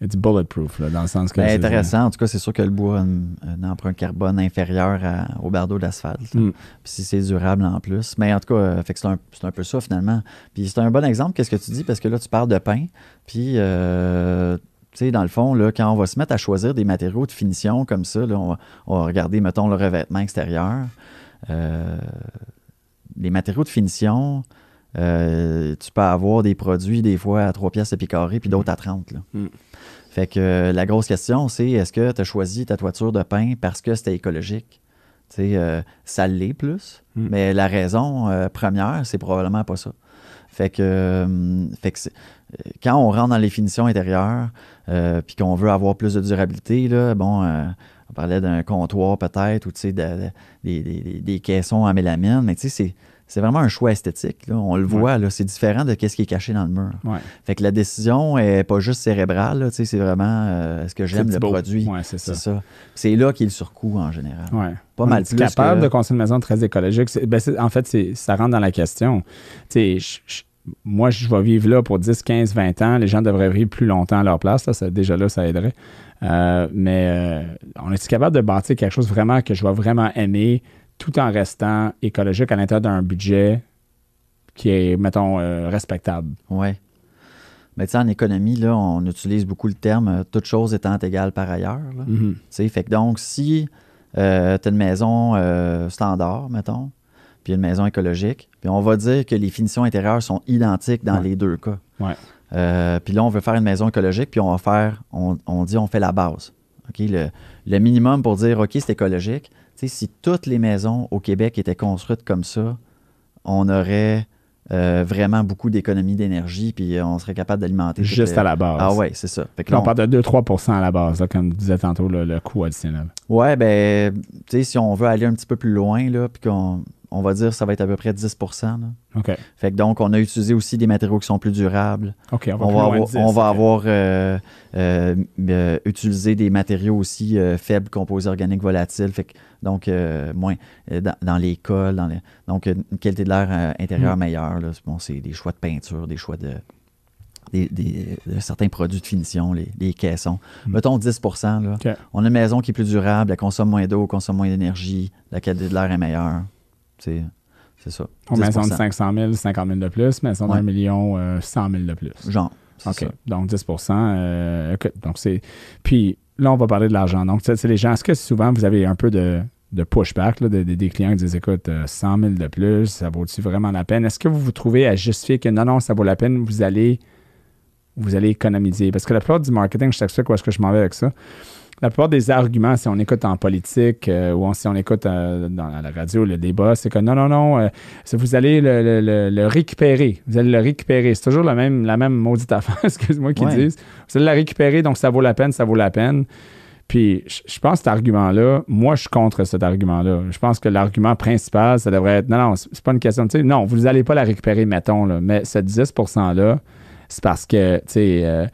du bulletproof, là, dans le sens que... C'est intéressant. En tout cas, c'est sûr que le bois a un empreinte carbone inférieur au bardeau d'asphalte. Puis si c'est durable en plus. Mais en tout cas, fait que c'est un peu ça, finalement. Puis c'est un bon exemple, qu'est-ce que tu dis? Parce que là, tu parles de pain. Puis, tu sais, dans le fond, là, quand on va se mettre à choisir des matériaux de finition comme ça, là, on va regarder, mettons, le revêtement extérieur. Les matériaux de finition... tu peux avoir des produits des fois à 3 piastres le pied carré puis d'autres à 30. Là. Fait que la grosse question, c'est est-ce que tu as choisi ta toiture de pin parce que c'était écologique? Ça l'est plus, mais la raison première, c'est probablement pas ça. Fait que quand on rentre dans les finitions intérieures puis qu'on veut avoir plus de durabilité, là, on parlait d'un comptoir peut-être ou des caissons en mélamine, mais tu sais, c'est vraiment un choix esthétique. Là. On le voit, là, c'est différent de ce qui est caché dans le mur. Ouais. Fait que la décision n'est pas juste cérébrale. Là, c'est vraiment est-ce que j'aime le produit? Ouais, c'est ça. C'est là qu'il y a le surcoût en général. Ouais. Pas mal plus. Capable de construire une maison très écologique. En fait, ça rentre dans la question. Moi, je vais vivre là pour 10, 15, 20 ans. Les gens devraient vivre plus longtemps à leur place. Là, déjà là, ça aiderait. Mais on est-tu capable de bâtir quelque chose vraiment que je vais vraiment aimer tout en restant écologique à l'intérieur d'un budget qui est, mettons, respectable? Oui. Mais tu sais, en économie, là, on utilise beaucoup le terme « toute chose étant égale par ailleurs ». Fait que donc, si tu as une maison standard, mettons, puis une maison écologique, puis on va dire que les finitions intérieures sont identiques dans les deux cas. Ouais. Puis là, on veut faire une maison écologique, puis on fait la base. Okay? Le minimum pour dire « OK, c'est écologique », si toutes les maisons au Québec étaient construites comme ça, on aurait vraiment beaucoup d'économies d'énergie, puis on serait capable d'alimenter... Juste à la base. Ah oui, c'est ça. Fait que là, on parle de 2-3% à la base, là, comme disait tantôt le coût additionnel. Oui, ben, tu sais, si on veut aller un petit peu plus loin, là, puis on va dire que ça va être à peu près 10%. Là. OK. Fait que donc, on a utilisé aussi des matériaux qui sont plus durables. OK, on va avoir utilisé des matériaux aussi faibles, composés organiques volatiles. Fait que, donc, moins dans les cols. Donc, une qualité de l'air intérieur meilleure. Là. Bon, c'est des choix de peinture, des choix de certains produits de finition, les caissons. Mettons 10%. Là. Okay. On a une maison qui est plus durable, elle consomme moins d'eau, consomme moins d'énergie, la qualité de l'air est meilleure. C'est ça. On maison de 500 000, 50 000 de plus, maison d'1 million, 100 000 de plus. Genre, OK. Ça. Donc 10%. Donc c'est... Puis là, on va parler de l'argent. Donc, c'est les gens, est-ce que souvent vous avez un peu de de pushback là, des clients qui disent, écoute, 100 000 de plus, ça vaut-tu vraiment la peine? Est-ce que vous vous trouvez à justifier que non, ça vaut la peine, vous allez économiser? Parce que la plupart du marketing, je t'explique où est-ce que je m'en vais avec ça. La plupart des arguments, si on écoute en politique ou si on écoute dans la radio, le débat, c'est que non, vous allez le récupérer. Vous allez le récupérer. C'est toujours la même maudite affaire, excuse-moi, qu'ils disent. Vous allez la récupérer, donc ça vaut la peine. Puis, je pense que cet argument-là, moi, je suis contre cet argument-là. Je pense que l'argument principal, ça devrait être, non, c'est pas une question, tu sais, non, vous n'allez pas la récupérer, mettons, là, mais ce 10%-là, c'est parce que, tu sais,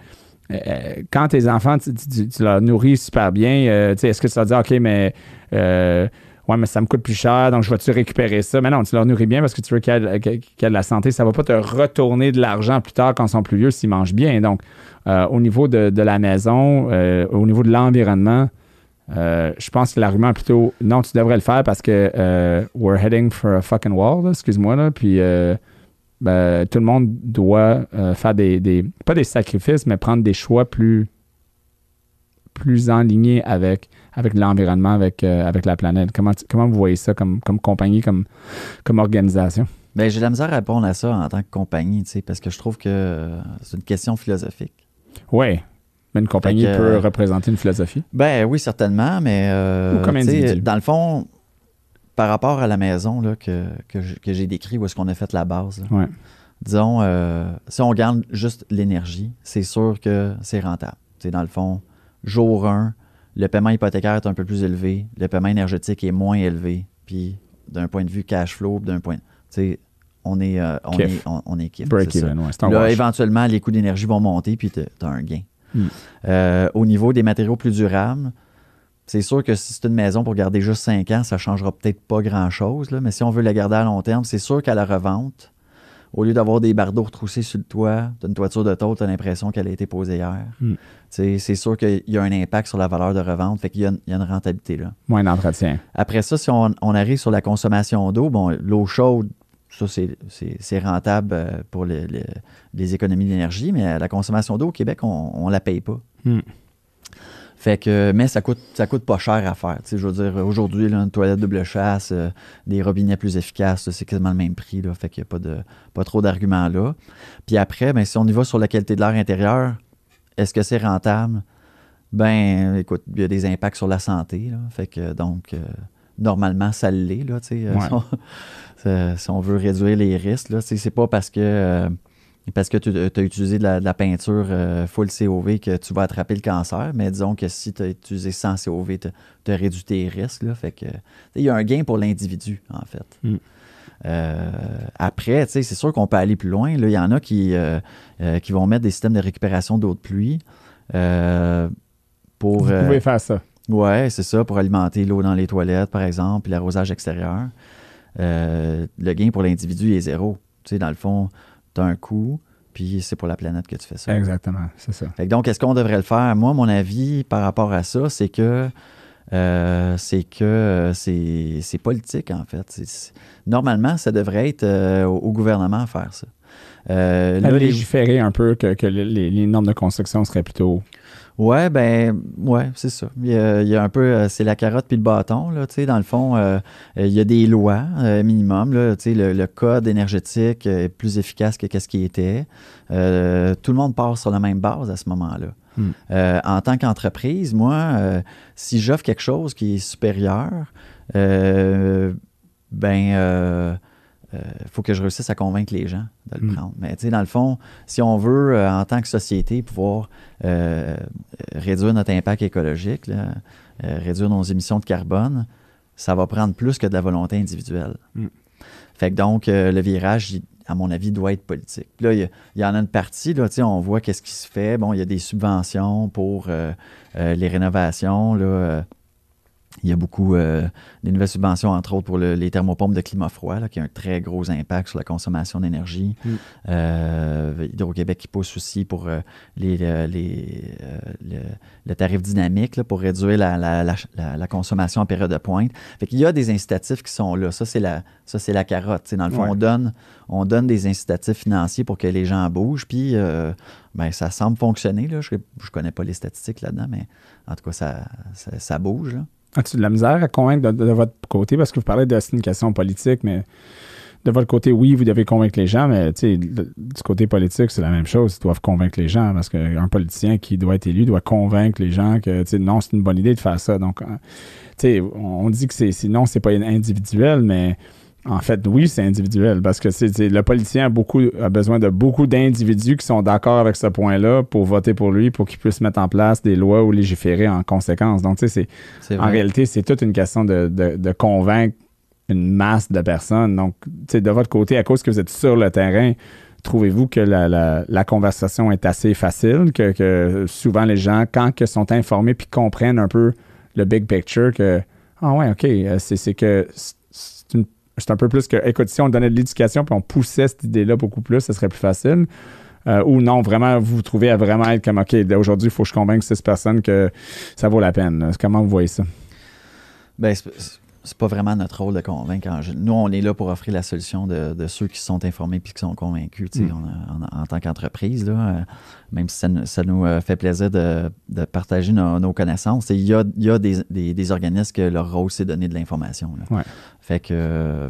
quand tes enfants, tu leur nourris super bien, est-ce que tu vas dire, OK, mais mais ça me coûte plus cher, donc je vais-tu récupérer ça? Mais non, tu leur nourris bien parce que tu veux qu'il y ait de la santé. Ça ne va pas te retourner de l'argent plus tard quand ils sont plus vieux s'ils mangent bien. Donc, au niveau de la maison, au niveau de l'environnement, je pense que l'argument est plutôt non, tu devrais le faire parce que we're heading for a fucking wall, là, excuse-moi, là, puis tout le monde doit faire pas des sacrifices, mais prendre des choix plus enlignés avec l'environnement, avec la planète. Comment vous voyez ça comme compagnie, comme organisation? Bien, j'ai de la misère à répondre à ça en tant que compagnie, parce que je trouve que c'est une question philosophique. Oui, mais une compagnie peut représenter une philosophie. Ben oui, certainement, mais ou comme individu. Dans le fond, par rapport à la maison là, que j'ai décrit, où est-ce qu'on a fait la base, là, disons, si on garde juste l'énergie, c'est sûr que c'est rentable. Dans le fond, jour 1, le paiement hypothécaire est un peu plus élevé, le paiement énergétique est moins élevé, puis d'un point de vue cash flow, on est kiff. Break-even, ouais. Là, éventuellement, les coûts d'énergie vont monter, puis tu as un gain. Au niveau des matériaux plus durables, c'est sûr que si c'est une maison pour garder juste 5 ans, ça ne changera peut-être pas grand-chose, là, mais si on veut la garder à long terme, c'est sûr qu'à la revente, au lieu d'avoir des bardeaux retroussés sur le toit d'une toiture de tôle, tu as l'impression qu'elle a été posée hier. C'est sûr qu'il y a un impact sur la valeur de revente, fait qu'il y a une rentabilité là. Moins d'entretien. Après ça, si on arrive sur la consommation d'eau, bon, l'eau chaude, ça, c'est rentable pour les économies d'énergie, mais la consommation d'eau au Québec, on ne la paye pas. Fait que, mais ça coûte pas cher à faire. Je veux dire, aujourd'hui, là, une toilette double chasse, des robinets plus efficaces, c'est quasiment le même prix. Là, fait qu'il n'y a pas trop d'arguments là. Puis après, ben, si on y va sur la qualité de l'air intérieur, est-ce que c'est rentable? Ben, écoute, il y a des impacts sur la santé. Là, fait que donc, normalement, ça l'est. Là, si on veut réduire les risques, là, c'est pas parce que tu as utilisé de la peinture full COV que tu vas attraper le cancer, mais disons que si tu as utilisé sans COV, tu as réduit tes risques. Là, fait que il y a un gain pour l'individu, en fait. Après, c'est sûr qu'on peut aller plus loin. Il y en a qui vont mettre des systèmes de récupération d'eau de pluie pour... Vous pouvez faire ça. Oui, c'est ça, pour alimenter l'eau dans les toilettes, par exemple, puis l'arrosage extérieur. Le gain pour l'individu est zéro. Dans le fond, tu as un coût, puis c'est pour la planète que tu fais ça. Exactement, c'est ça. Fait que donc, est-ce qu'on devrait le faire? Moi, mon avis par rapport à ça, c'est que c'est politique, en fait. Normalement, ça devrait être au gouvernement à faire ça. Là, légiférer un peu que les normes de construction seraient plutôt... Ouais, c'est ça. Il y a un peu, c'est la carotte puis le bâton, là, dans le fond, il y a des lois minimum, là, le code énergétique est plus efficace que ce qui était. Tout le monde part sur la même base à ce moment-là. En tant qu'entreprise, moi, si j'offre quelque chose qui est supérieur, faut que je réussisse à convaincre les gens de le prendre. Mais dans le fond, si on veut, en tant que société, pouvoir réduire notre impact écologique, là, réduire nos émissions de carbone, ça va prendre plus que de la volonté individuelle. Fait que donc, le virage, à mon avis, doit être politique. Puis là, il y en a une partie, là, on voit qu'est-ce qui se fait. Bon, il y a des subventions pour les rénovations, là, il y a beaucoup des nouvelles subventions, entre autres, pour les thermopompes de climat froid, là, qui a un très gros impact sur la consommation d'énergie. Hydro-Québec qui pousse aussi pour le tarif dynamique là, pour réduire la consommation en période de pointe. Fait qu'il y a des incitatifs qui sont là. Ça, c'est la carotte. T'sais. Dans le fond, on donne des incitatifs financiers pour que les gens bougent, puis ça semble fonctionner. Là. Je ne connais pas les statistiques là-dedans, mais en tout cas, ça bouge, là. As-tu de la misère à convaincre de votre côté? Parce que vous parlez de c'est une question politique, mais de votre côté, oui, vous devez convaincre les gens, mais du côté politique, c'est la même chose. Ils doivent convaincre les gens parce qu'un politicien qui doit être élu doit convaincre les gens que non, c'est une bonne idée de faire ça. Donc, on dit que sinon, c'est pas individuel, mais en fait, oui, c'est individuel parce que le politicien a besoin de beaucoup d'individus qui sont d'accord avec ce point-là pour voter pour lui, pour qu'il puisse mettre en place des lois ou légiférer en conséquence. Donc, en réalité, c'est toute une question de convaincre une masse de personnes. Donc, de votre côté, à cause que vous êtes sur le terrain, trouvez-vous que la conversation est assez facile, que souvent les gens, quand ils sont informés puis comprennent un peu le big picture, que ah ouais, OK, c'est que c'est un peu plus que, écoute, si on donnait de l'éducation puis on poussait cette idée-là beaucoup plus, ce serait plus facile. Ou non, vraiment, vous vous trouvez à vraiment être comme, OK, aujourd'hui, il faut que je convainque 6 personnes que ça vaut la peine. Comment vous voyez ça? Bien, c'est pas vraiment notre rôle de convaincre. Nous, on est là pour offrir la solution de ceux qui sont informés puis qui sont convaincus. En tant qu'entreprise, là, même si ça nous fait plaisir de partager nos connaissances, il y a des organismes que leur rôle, c'est de donner de l'information. Là. Ouais. Fait que...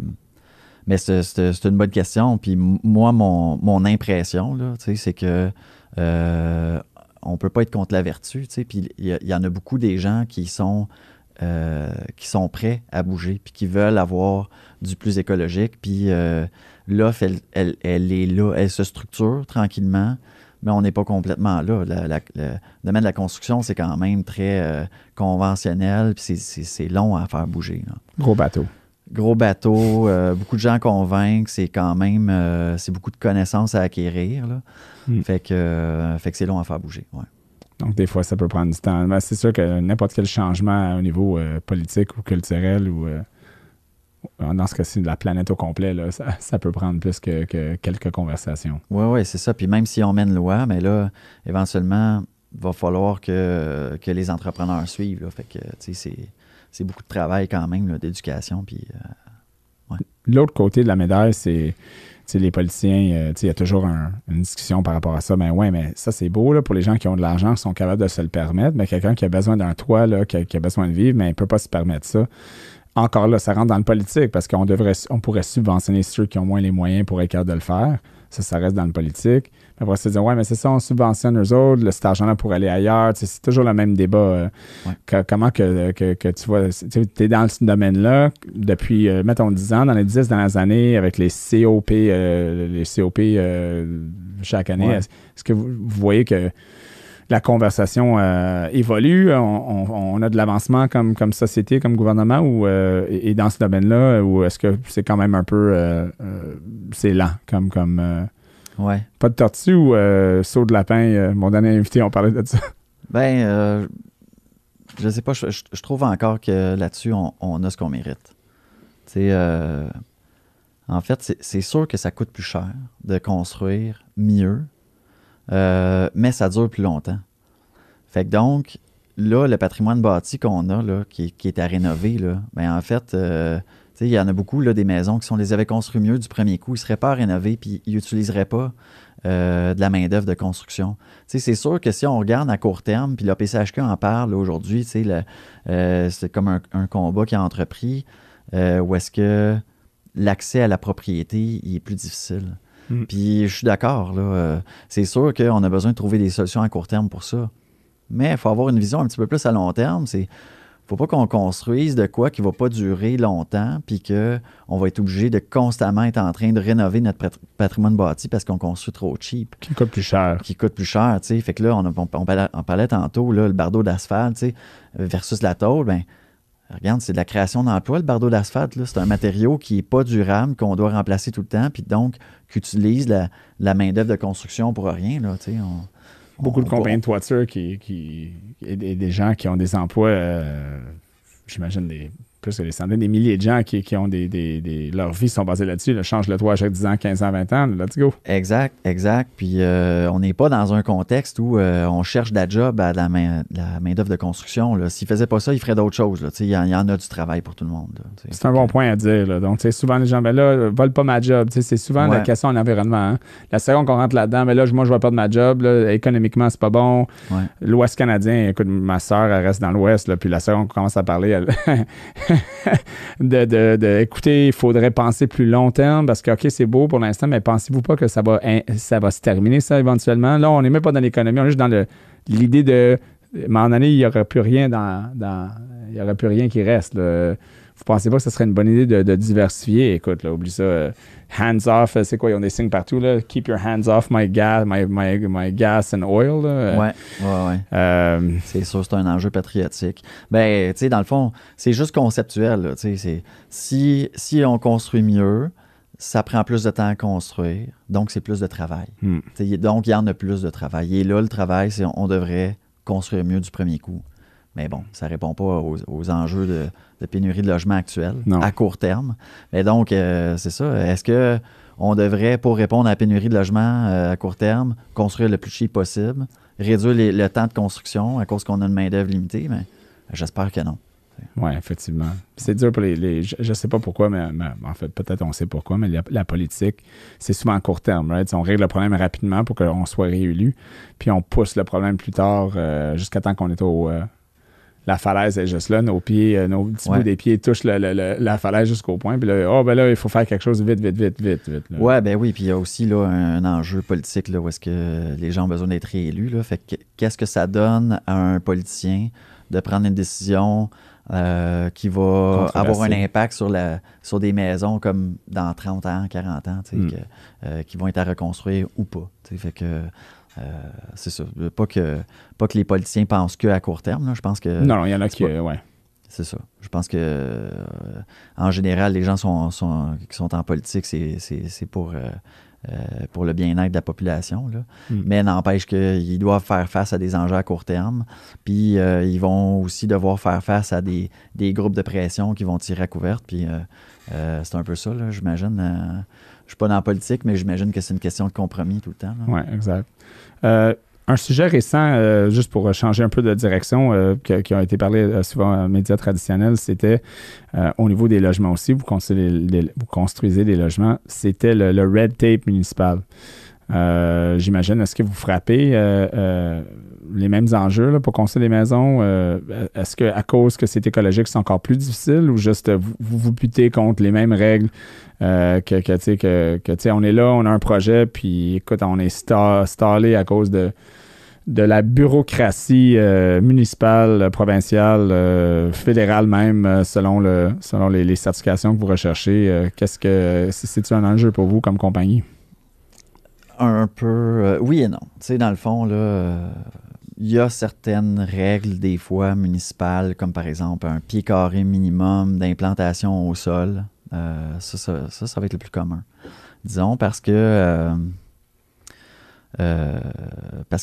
mais c'est une bonne question. Puis moi, mon impression, là, c'est que on peut pas être contre la vertu. Puis il y en a beaucoup des gens qui sont prêts à bouger puis qui veulle avoir du plus écologique. Puis l'offre, elle est là, elle se structure tranquillement, mais on n'est pas complètement là. Le domaine de la construction, c'est quand même très conventionnel, puis c'est long à faire bouger. Là. Gros bateau. Gros bateau, beaucoup de gens convaincre, c'est quand même c'est beaucoup de connaissances à acquérir. Là. Fait que c'est long à faire bouger. Ouais. Donc, des fois, ça peut prendre du temps. Mais c'est sûr que n'importe quel changement au niveau politique ou culturel ou dans ce cas-ci, de la planète au complet, là, ça peut prendre plus que quelques conversations. Oui, c'est ça. Puis même si on met une loi, mais là, éventuellement, il va falloir que les entrepreneurs suivent. Là. Fait que, tu sais, c'est beaucoup de travail quand même, là, d'éducation. Puis, ouais. L'autre côté de la médaille, c'est les politiciens, il y a toujours une discussion par rapport à ça. Ben ouais, mais ça, c'est beau là, pour les gens qui ont de l'argent, qui sont capables de se le permettre. Mais quelqu'un qui a besoin d'un toit, là, qui a besoin de vivre, mais il ne peut pas se permettre ça. Encore là, ça rentre dans le politique parce qu'on pourrait subventionner ceux qui ont moins les moyens pour être capables de le faire. Ça reste dans le politique. Après, se dire, ouais, mais c'est ça, on subventionne eux autres, cet argent-là pour aller ailleurs. C'est toujours le même débat. Comment que tu vois, tu es dans ce domaine-là depuis, mettons, 10 ans, dans les 10 dernières années, avec les COP, chaque année. Ouais. Est-ce que vous voyez que la conversation évolue, on a de l'avancement comme société, comme gouvernement, et dans ce domaine-là, ou est-ce que c'est quand même un peu c'est lent, comme ouais. Pas de tortue ou saut de lapin? Mon dernier invité, on parlait de ça. Ben, je sais pas, je trouve encore que là-dessus, on a ce qu'on mérite. En fait, c'est sûr que ça coûte plus cher de construire mieux, mais ça dure plus longtemps. Fait que donc, là, le patrimoine bâti qu'on a, là, qui est à rénover, là, ben en fait, il y en a beaucoup, là, des maisons qui les avaient construites mieux du premier coup, ils ne seraient pas à rénover puis ils n'utiliseraient pas de la main-d'œuvre de construction. C'est sûr que si on regarde à court terme, puis la PCHQ en parle aujourd'hui, c'est comme un combat qui a entrepris où est-ce que l'accès à la propriété il est plus difficile. Puis je suis d'accord, là, c'est sûr qu'on a besoin de trouver des solutions à court terme pour ça. Mais il faut avoir une vision un petit peu plus à long terme. Il ne faut pas qu'on construise de quoi qui ne va pas durer longtemps puis qu'on va être obligé de constamment être en train de rénover notre patrimoine bâti parce qu'on construit trop cheap. Qui coûte plus cher. Qui coûte plus cher, tu sais. Fait que là, on parlait tantôt, là, le bardeau d'asphalte, tu sais, versus la tôle, ben regarde, c'est de la création d'emplois, le bardeau d'asphalte. Là. C'est un matériau qui n'est pas durable, qu'on doit remplacer tout le temps, puis donc qu'utilise la main-d'œuvre de construction pour rien, là, tu sais. Beaucoup de compagnies de toiture et des gens qui ont des emplois, j'imagine plus que des centaines, des milliers de gens qui ont leurs vies sont basées là-dessus. Là, change le toit à chaque 10 ans, 15 ans, 20 ans. Let's go. Exact. Puis on n'est pas dans un contexte où on cherche de la job à de la main-d'œuvre de construction. S'il ne faisait pas ça, il ferait d'autres choses. Il y en a du travail pour tout le monde. C'est un bon point à dire. Là. Donc, souvent, les gens, vole pas ma job. C'est souvent la question en environnement. Hein. La seconde qu'on rentre là-dedans, moi, je vais perdre ma job. Là, économiquement, c'est pas bon. Ouais. L'Ouest canadien, écoute, ma soeur, elle reste dans l'Ouest. Là, puis la seconde qu'on commence à parler, écoutez, il faudrait penser plus long terme parce que, OK, c'est beau pour l'instant, mais pensez-vous pas que ça va se terminer, ça, éventuellement? Là, on n'est même pas dans l'économie, on est juste dans l'idée de... À un moment donné, il n'y aurait plus rien il n'y aurait plus rien qui reste. Là. Vous pensez pas que ce serait une bonne idée de diversifier? Écoute, là, oublie ça. Hands off, c'est quoi? Ils ont des signes partout. Là. Keep your hands off my gas and oil. Là. Ouais. C'est sûr, c'est un enjeu patriotique. Ben, tu sais, dans le fond, c'est juste conceptuel. Là, si on construit mieux, ça prend plus de temps à construire, donc c'est plus de travail. Donc, il y en a plus de travail. Et là, le travail, c'est on devrait construire mieux du premier coup. Mais bon, ça ne répond pas aux enjeux de pénurie de logement actuels à court terme. Mais donc, c'est ça. Est-ce qu'on devrait, pour répondre à la pénurie de logement à court terme, construire le plus cheap possible, réduire le temps de construction à cause qu'on a une main-d'œuvre limitée? Mais j'espère que non. Oui, effectivement. C'est dur pour je ne sais pas pourquoi, mais en fait, peut-être on sait pourquoi, mais la politique, c'est souvent à court terme. Right? On règle le problème rapidement pour qu'on soit réélu, puis on pousse le problème plus tard jusqu'à temps qu'on est la falaise est juste là, nos pieds, nos petits bouts des pieds touchent la falaise jusqu'au point. Puis là, il faut faire quelque chose vite. Oui, ben oui. Puis il y a aussi là, un enjeu politique là, où est-ce que les gens ont besoin d'être réélus. Là. Fait que qu'est-ce que ça donne à un politicien de prendre une décision qui va avoir un impact sur des maisons comme dans 30 ans, 40 ans, qui vont être à reconstruire ou pas. Fait que c'est ça. Pas que les politiciens pensent qu'à court terme. Là. Je pense que... Non, il y en a qui... ouais. C'est ça. Je pense que en général, les gens qui sont en politique, c'est pour le bien-être de la population. Là. Mais n'empêche qu'ils doivent faire face à des enjeux à court terme. Puis ils vont aussi devoir faire face à des groupes de pression qui vont tirer à couverte. Puis c'est un peu ça, là, j'imagine. Je ne suis pas dans la politique, mais j'imagine que c'est une question de compromis tout le temps. Oui, exact. Un sujet récent, juste pour changer un peu de direction, qui a été parlé souvent aux médias traditionnels, c'était au niveau des logements aussi. Vous construisez des logements. C'était le red tape municipal. J'imagine, est-ce que vous frappez les mêmes enjeux là, pour construire des maisons? Est-ce qu'à cause que c'est écologique, c'est encore plus difficile ou juste vous butez contre les mêmes règles que on est là, on a un projet, puis écoute, on est stallé à cause de la bureaucratie municipale, provinciale, fédérale même, selon les certifications que vous recherchez. C'est-tu un enjeu pour vous comme compagnie? Un peu, oui et non. Tu sais, dans le fond, là, il y a certaines règles, des fois, municipales, comme par exemple un pied carré minimum d'implantation au sol. Ça va être le plus commun. Disons, parce que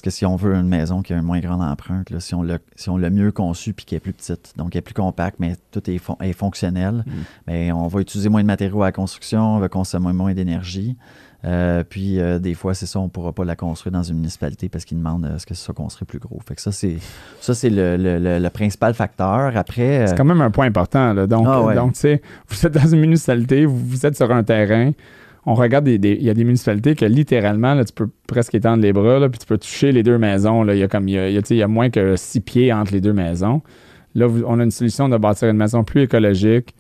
si on veut une maison qui a une moins grande empreinte, là, si on l'a mieux conçue puis qui est plus petite, donc elle est plus compacte, mais tout est fonctionnel, mais on va utiliser moins de matériaux à la construction, on va consommer moins d'énergie. Puis des fois, c'est ça, on ne pourra pas la construire dans une municipalité parce qu'ils demandent à ce que ça soit construit plus gros. Fait que ça, c'est le principal facteur. Après, c'est quand même un point important. Là. Donc, tu sais, vous êtes dans une municipalité, vous êtes sur un terrain. On regarde, il y a des municipalités que littéralement, là, tu peux presque étendre les bras, là, puis tu peux toucher les deux maisons. Là. Il y a moins que 6 pieds entre les deux maisons. Là, on a une solution de bâtir une maison plus écologique,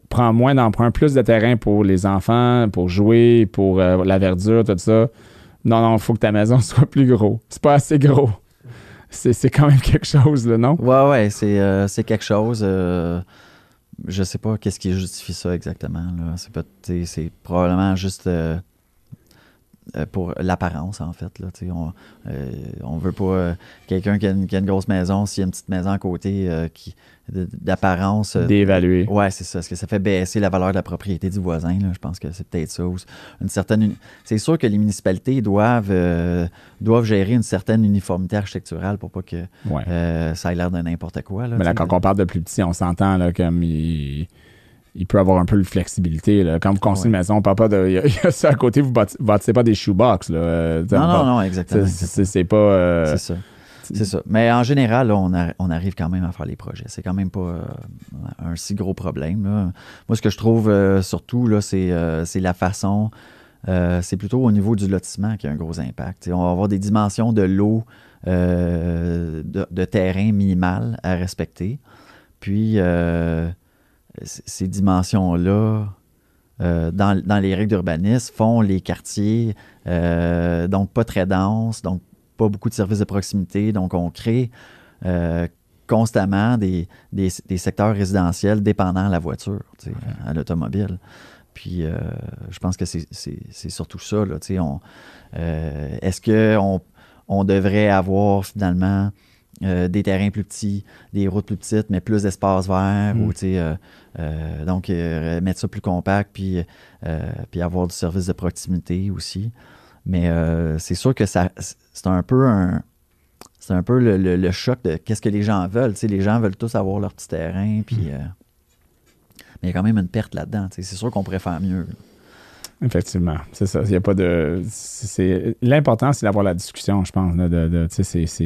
prend moins d'emprunt, plus de terrain pour les enfants, pour jouer, pour la verdure, tout ça. Non, il faut que ta maison soit plus gros. C'est pas assez gros. C'est quand même quelque chose, là, non? Ouais, c'est quelque chose. Je sais pas qu'est-ce qui justifie ça exactement. Là. C'est probablement juste pour l'apparence, en fait. Là, on veut pas quelqu'un qui a une grosse maison, s'il y a une petite maison à côté d'apparence. D'évaluer. Oui, c'est ça. Est-ce que ça fait baisser la valeur de la propriété du voisin? Là? Je pense que c'est peut-être ça. C'est sûr que les municipalités doivent gérer une certaine uniformité architecturale pour pas que ça ait l'air de n'importe quoi. Là, mais là, quand on parle de plus petit, on s'entend là, comme il peut avoir un peu de flexibilité. Là. Quand vous construisez une maison, on parle pas de. Il y a ça à côté, vous bâtissez pas des shoebox. Là. Non, exactement. C'est pas. C'est ça. C'est ça. Mais en général, là, on arrive quand même à faire les projets. C'est quand même pas un si gros problème. Là. Moi, ce que je trouve surtout, là, c'est la façon. C'est plutôt au niveau du lotissement qui a un gros impact. On va avoir des dimensions de lot de terrain minimales à respecter. Puis, ces dimensions-là, dans les règles d'urbanisme, font les quartiers donc pas très denses, donc pas beaucoup de services de proximité. Donc, on crée constamment des secteurs résidentiels dépendant à la voiture, à l'automobile. Puis, je pense que c'est surtout ça. Là, est-ce qu'on devrait avoir finalement des terrains plus petits, des routes plus petites, mais plus d'espace vert, ou donc mettre ça plus compact, puis avoir du service de proximité aussi. Mais c'est sûr que c'est un peu le choc de qu'est-ce que les gens veulent. Les gens veulent tous avoir leur petit terrain, puis mais il y a quand même une perte là-dedans. C'est sûr qu'on pourrait faire mieux. Effectivement, c'est ça. Il y a pas de. L'important, c'est d'avoir la discussion, je pense. Là,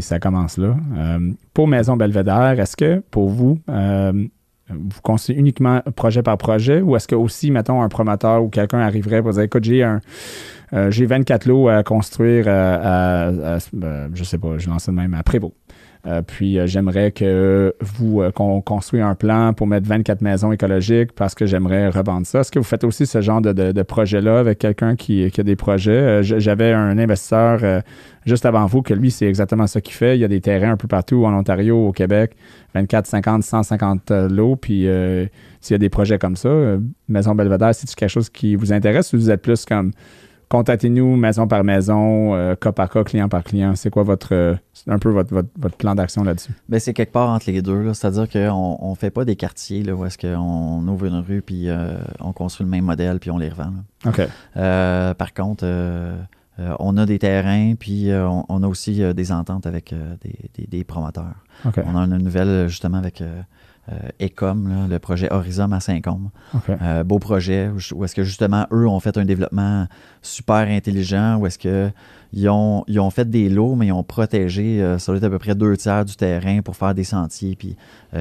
ça commence là. Pour Maison Belvédère, est-ce que pour vous, vous construisez uniquement projet par projet, ou est-ce que aussi, mettons, un promoteur ou quelqu'un arriverait pour dire, écoute, j'ai 24 lots à construire je sais pas, je lance ça de même à Prévost. Puis j'aimerais que qu'on construise un plan pour mettre 24 maisons écologiques parce que j'aimerais revendre ça. Est-ce que vous faites aussi ce genre de projet-là avec quelqu'un qui a des projets? J'avais un investisseur juste avant vous que lui, c'est exactement ça qu'il fait. Il y a des terrains un peu partout en Ontario, au Québec, 24, 50, 150 lots. Puis s'il y a des projets comme ça, Maison Belvédère, c'est-tu quelque chose qui vous intéresse ou vous êtes plus comme contactez-nous maison par maison, cas par cas, client par client? C'est quoi un peu votre plan d'action là-dessus? Bien, c'est quelque part entre les deux. Là. C'est-à-dire qu'on ne fait pas des quartiers là, où est-ce qu'on ouvre une rue puis on construit le même modèle puis on les revend. Là. OK. Par contre, on a des terrains puis on a aussi des ententes avec des promoteurs. Okay. On a une nouvelle justement avec Ecom, là, le projet Horizon à Saint-Côme. Okay. Beau projet où est-ce que justement eux ont fait un développement super intelligent, où est-ce que ils ont fait des lots, mais ils ont protégé ça doit être à peu près 2/3 du terrain pour faire des sentiers puis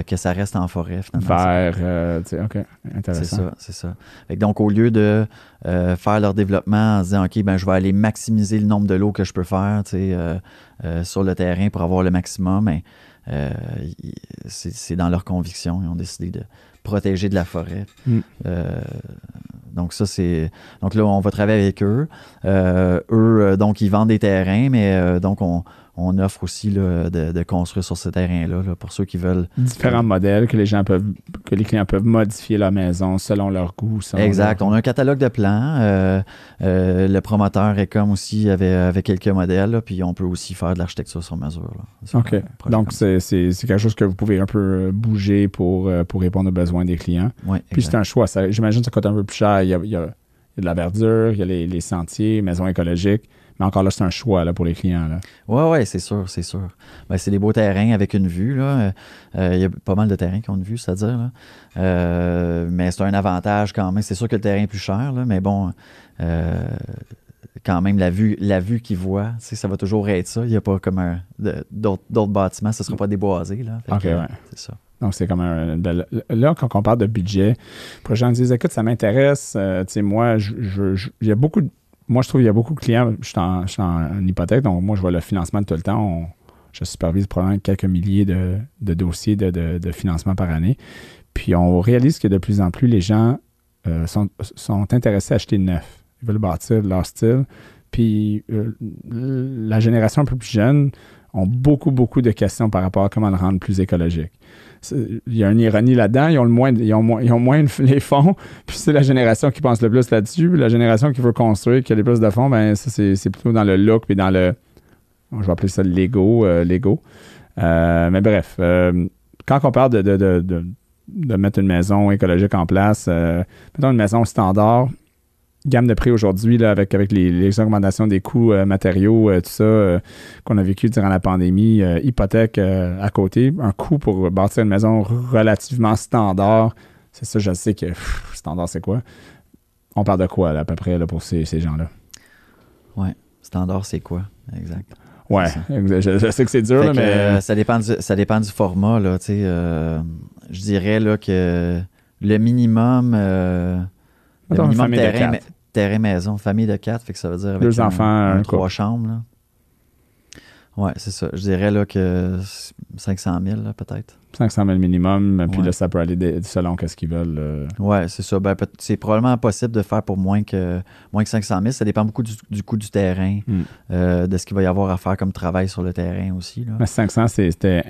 que ça reste en forêt finalement. Vert, OK, intéressant. C'est ça. Donc au lieu de faire leur développement en se disant OK, ben je vais aller maximiser le nombre de lots que je peux faire sur le terrain pour avoir le maximum, ben, c'est dans leur conviction. Ils ont décidé de protéger de la forêt. Donc ça, c'est... Donc là, on va travailler avec eux. Donc, ils vendent des terrains, mais donc, on offre aussi là, de construire sur ces terrains-là là, pour ceux qui veulent... Différents modèles que les clients peuvent modifier la maison selon leur goût. Exact. On a un catalogue de plans. Le promoteur Ecom aussi avait quelques modèles, là, puis on peut aussi faire de l'architecture sur mesure. Là, OK. Donc, c'est quelque chose que vous pouvez un peu bouger pour répondre aux besoins des clients. Oui, puis c'est un choix. J'imagine que ça coûte un peu plus cher. Il y a de la verdure, il y a les sentiers, maisons écologiques. Mais encore là, c'est un choix là, pour les clients. Oui, c'est sûr. Ben, c'est des beaux terrains avec une vue. Là. Il y a pas mal de terrains qui ont une vue, c'est-à-dire. Là. Mais c'est un avantage quand même. C'est sûr que le terrain est plus cher, là, mais bon, quand même, la vue qu'ils voient, ça va toujours être ça. Il n'y a pas comme d'autres bâtiments, ce ne sera pas déboisé. Là. OK, ouais. C'est ça. Donc, c'est comme là, quand on parle de budget, les gens disent, écoute, ça m'intéresse. Moi, il y a beaucoup de... Moi, je trouve qu'il y a beaucoup de clients. Je suis en hypothèque, donc moi, je vois le financement tout le temps. Je supervise probablement quelques milliers de dossiers de financement par année. Puis, on réalise que de plus en plus, les gens sont intéressés à acheter neuf. Ils veulent bâtir leur style. Puis, la génération un peu plus jeune ont beaucoup de questions par rapport à comment le rendre plus écologique. il y a une ironie là-dedans. Ils ont moins les fonds. Puis c'est la génération qui pense le plus là-dessus. Puis la génération qui veut construire, qui a les plus de fonds, ben ça, c'est plutôt dans le look puis dans le... Je vais appeler ça l'ego. Mais bref, quand on parle de mettre une maison écologique en place, mettons une maison standard, gamme de prix aujourd'hui, là, avec les augmentations des coûts matériaux, tout ça, qu'on a vécu durant la pandémie, hypothèque à côté, un coût pour bâtir une maison relativement standard, c'est ça, je sais que standard, c'est quoi? On parle de quoi, là, à peu près, là, pour ces gens-là? Oui, standard, c'est quoi? Exact. Ouais, je sais que c'est dur, là, mais... ça dépend du format, là, tu sais. Je dirais, là, que le minimum... le minimum terrain-maison, famille de 4, fait que ça veut dire avec 2 enfants, 3 chambres, là. Ouais, c'est ça. Je dirais là que 500 000, là, peut-être. 500 000 minimum, puis là, ça peut aller selon qu'est-ce qu'ils veulent. Ouais, c'est ça. Ben, c'est probablement impossible de faire pour moins que 500 000. Ça dépend beaucoup du coût du terrain, de ce qu'il va y avoir à faire comme travail sur le terrain aussi, là. Mais 500, c'était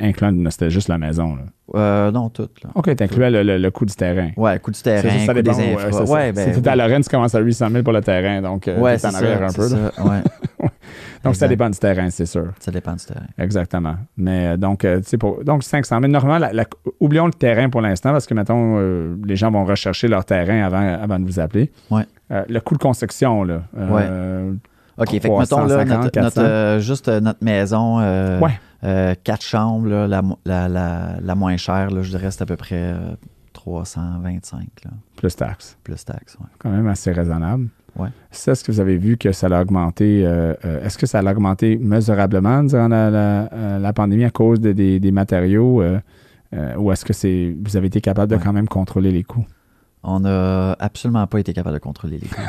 c'était juste la maison, là. Non, tout, là. OK, t'incluais le coût du terrain. Ouais, le coût du terrain, ça coût dépend, des infras. Ouais, ben, si t'es à Lorraine, tu commences à 800 000 pour le terrain, donc ouais, t'es en arrière un peu. Là. Ouais. Donc, ça dépend du terrain, c'est sûr. Ça dépend du terrain. Exactement. Mais donc, tu sais, donc 500 000, normalement, oublions le terrain pour l'instant, parce que, mettons, les gens vont rechercher leur terrain avant de vous appeler. Ouais. Le coût de construction, là. Ouais. OK, fait que, mettons, là, notre maison, 4 chambres, là, la moins chère, là, je dirais, c'est à peu près 325, là. Plus taxes. Plus taxes, oui. Quand même assez raisonnable. Ouais. C'est ce que vous avez vu que ça a augmenté. Est-ce que ça a augmenté mesurablement durant la pandémie à cause des matériaux ou est-ce que vous avez été capable de quand même contrôler les coûts? On n'a absolument pas été capable de contrôler les coûts.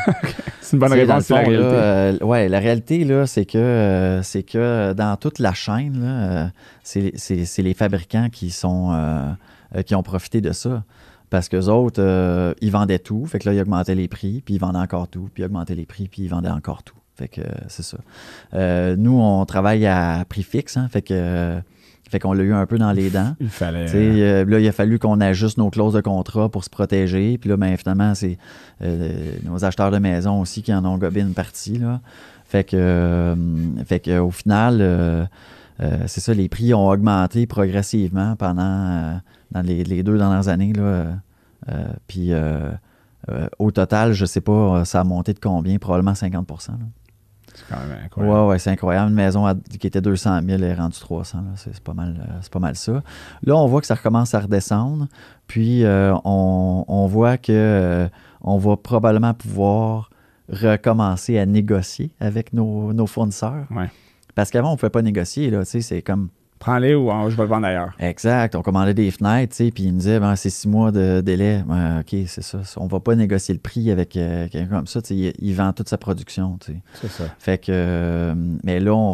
C'est une bonne réponse, c'est la réalité. Oui, la réalité, là, c'est que dans toute la chaîne, là, c'est les fabricants qui ont profité de ça. Parce qu'eux autres, ils vendaient tout. Fait que là, ils augmentaient les prix, puis ils vendaient encore tout, puis ils augmentaient les prix, puis ils vendaient encore tout. Fait que c'est ça. Nous, on travaille à prix fixe, hein, fait qu'on l'a eu un peu dans les dents. Il fallait... là, il a fallu qu'on ajuste nos clauses de contrat pour se protéger. Puis là, ben, finalement, c'est nos acheteurs de maison aussi qui en ont gobé une partie, là. Fait que au final... c'est ça, les prix ont augmenté progressivement pendant dans les 2 dernières années, là. Puis au total, je sais pas, ça a monté de combien? Probablement 50 %. Là. C'est quand même incroyable. Ouais, c'est incroyable. Une maison qui était 200 000 est rendue 300 000. C'est pas mal ça. Là, on voit que ça recommence à redescendre. Puis on voit que on va probablement pouvoir recommencer à négocier avec nos fournisseurs. Ouais. Parce qu'avant, on ne pouvait pas négocier, là, tu sais, c'est comme... Prends-les ou je vais le vendre ailleurs. Exact. On commandait des fenêtres, tu sais, puis ils nous disaient, c'est 6 mois de délai. OK, c'est ça. On ne va pas négocier le prix avec quelqu'un comme ça, tu sais, il vend toute sa production, tu sais. C'est ça. Fait que... mais là, on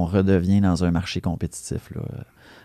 redevient dans un marché compétitif, là.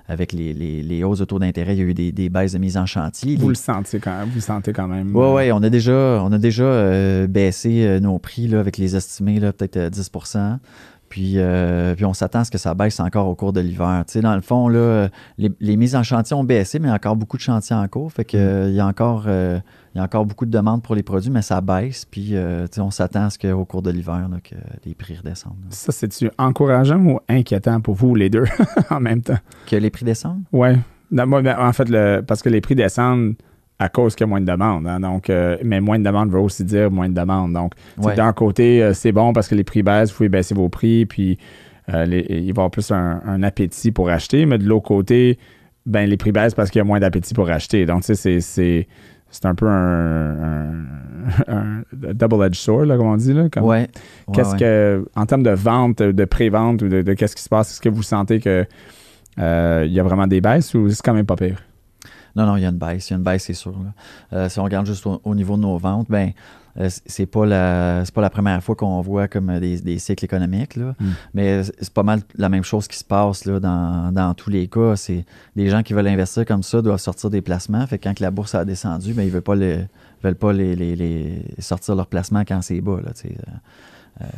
Avec les hausses de taux d'intérêt, il y a eu des baisses de mise en chantier. Vous le sentez quand même. Oui, on a déjà baissé nos prix là, avec les estimés, là, peut-être 10 %. Puis on s'attend à ce que ça baisse encore au cours de l'hiver. Tu sais, dans le fond, là, les mises en chantier ont baissé, mais il y a encore beaucoup de chantiers en cours. Fait que il y a encore beaucoup de demandes pour les produits, mais ça baisse. Puis tu sais, on s'attend à ce qu'au cours de l'hiver, là, que les prix redescendent. Là. Ça, c'est-tu encourageant ou inquiétant pour vous, les deux, en même temps? Que les prix descendent? Oui. En fait, parce que les prix descendent à cause qu'il y a moins de demande. Hein, donc, mais moins de demande veut aussi dire moins de demande. Donc, d'un côté, c'est bon parce que les prix baissent, vous pouvez baisser vos prix, puis il va y avoir plus un appétit pour acheter. Mais de l'autre côté, ben les prix baissent parce qu'il y a moins d'appétit pour acheter. Donc, tu sais, c'est un peu un double-edged sword, là, comme on dit. Là, comme, que, en termes de vente, de pré-vente ou de qu'est-ce qui se passe, est-ce que vous sentez qu'il y a vraiment des baisses ou c'est quand même pas pire? Non, il y a une baisse. C'est sûr. Là. Si on regarde juste au niveau de nos ventes, ben c'est pas la première fois qu'on voit comme des cycles économiques. Là. Mais c'est pas mal la même chose qui se passe là, dans tous les cas. C'est des gens qui veulent investir comme ça doivent sortir des placements. Fait que quand la bourse a descendu, ben, ils veulent pas les sortir leurs placements quand c'est bas. Là,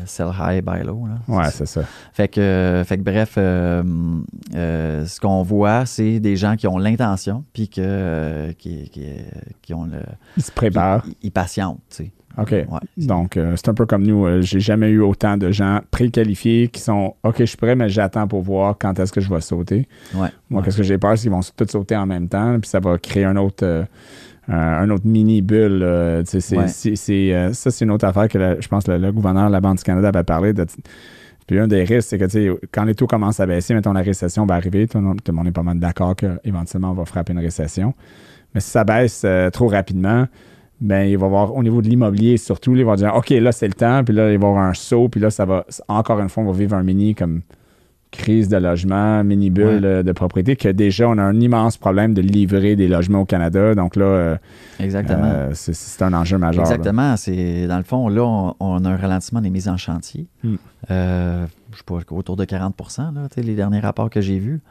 sell high, buy low. Là. Ouais, c'est ça. Fait que bref, ce qu'on voit, c'est des gens qui ont l'intention, puis qui ont le... Ils se préparent. Ils patientent, tu sais. OK. Ouais. Donc, c'est un peu comme nous. J'ai jamais eu autant de gens préqualifiés qui sont « OK, je suis prêt, mais j'attends pour voir quand est-ce que je vais sauter. » Moi, qu'est-ce que j'ai peur, c'est qu'ils vont tous sauter en même temps, puis ça va créer un autre mini-bulle. Ça, c'est une autre affaire que je pense que le gouverneur de la Banque du Canada avait parlé de. Puis un des risques, c'est que quand les taux commencent à baisser, mettons la récession va arriver, tout le monde est pas mal d'accord qu'éventuellement on va frapper une récession. Mais si ça baisse trop rapidement, ben il va y avoir, au niveau de l'immobilier surtout, il va dire OK, là c'est le temps, puis là il va y avoir un saut, puis là ça va, encore une fois, on va vivre un mini comme crise de logement, mini-bulle de propriété, que déjà on a un immense problème de livrer des logements au Canada. Donc là, exactement. C'est un enjeu majeur. Exactement. C'est, dans le fond, là, on a un ralentissement des mises en chantier. Je ne sais pas, autour de 40%, là, les derniers rapports que j'ai vus.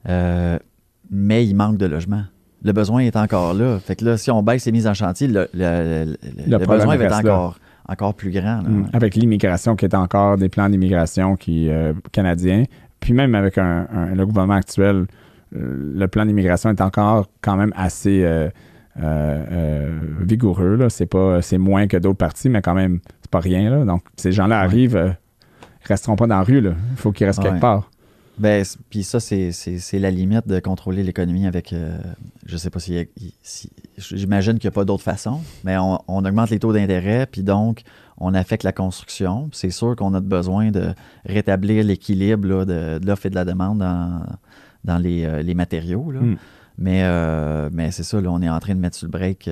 Mais il manque de logements. Le besoin est encore là. Fait que là, si on baisse les mises en chantier, le besoin va être encore plus grand. Là. Avec l'immigration qui est encore des plans d'immigration canadiens, puis même avec le gouvernement actuel, le plan d'immigration est encore quand même assez vigoureux. Là. C'est moins que d'autres partis, mais quand même, c'est pas rien. Là. Donc, ces gens-là arrivent, resteront pas dans la rue. Là. Il faut qu'ils restent quelque part. Ben, puis ça, c'est la limite de contrôler l'économie avec, je sais pas si j'imagine qu'il n'y a pas d'autre façon, mais on augmente les taux d'intérêt, puis donc on affecte la construction. C'est sûr qu'on a besoin de rétablir l'équilibre là, de l'offre et de la demande dans les matériaux. Là. Mais c'est ça, là, on est en train de mettre sur le break.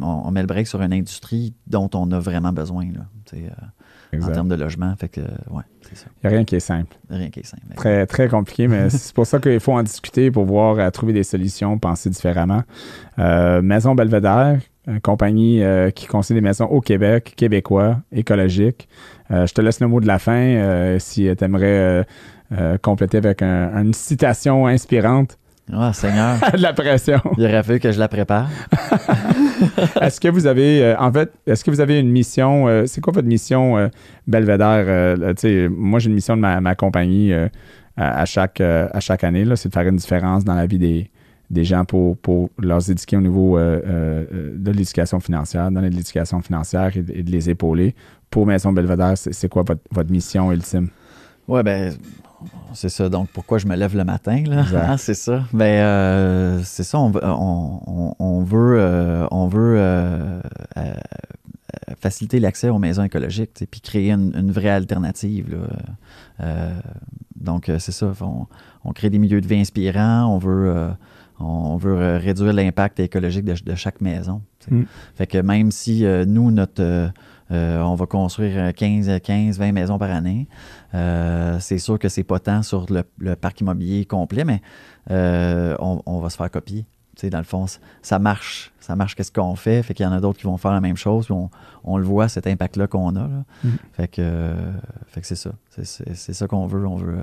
On met le break sur une industrie dont on a vraiment besoin. Là, en termes de logement. Fait que, c'est ça. Il n'y a rien qui est simple. Rien qui est simple. Très, très compliqué, mais c'est pour ça qu'il faut en discuter pour voir trouver des solutions, penser différemment. Maison Belvédère, une compagnie qui construit des maisons au Québec, québécois, écologiques. Je te laisse le mot de la fin si tu aimerais compléter avec une citation inspirante. Ah, Seigneur. De la pression. Il aurait fallu que je la prépare. Est-ce que vous avez une mission? C'est quoi votre mission Belvédère? Moi, j'ai une mission de ma compagnie à chaque année, là, c'est de faire une différence dans la vie des gens pour leur éduquer au niveau de l'éducation financière, donner de l'éducation financière et de les épauler. Pour Maison Belvédère, c'est quoi votre mission ultime? Oui, ben c'est ça. Donc, pourquoi je me lève le matin, là? Ah, c'est ça. Ben, c'est ça. On veut faciliter l'accès aux maisons écologiques, puis créer une vraie alternative, là. Donc, c'est ça. On crée des milieux de vie inspirants. On veut réduire l'impact écologique de chaque maison. Fait que même si nous, on va construire 15-20 maisons par année. C'est sûr que c'est pas tant sur le parc immobilier complet, mais on va se faire copier. T'sais, dans le fond, ça marche. Ça marche, qu'est-ce qu'on fait. Fait qu'il y en a d'autres qui vont faire la même chose. Puis on le voit, cet impact-là qu'on a. Là. Fait que c'est ça. C'est ça qu'on veut. On veut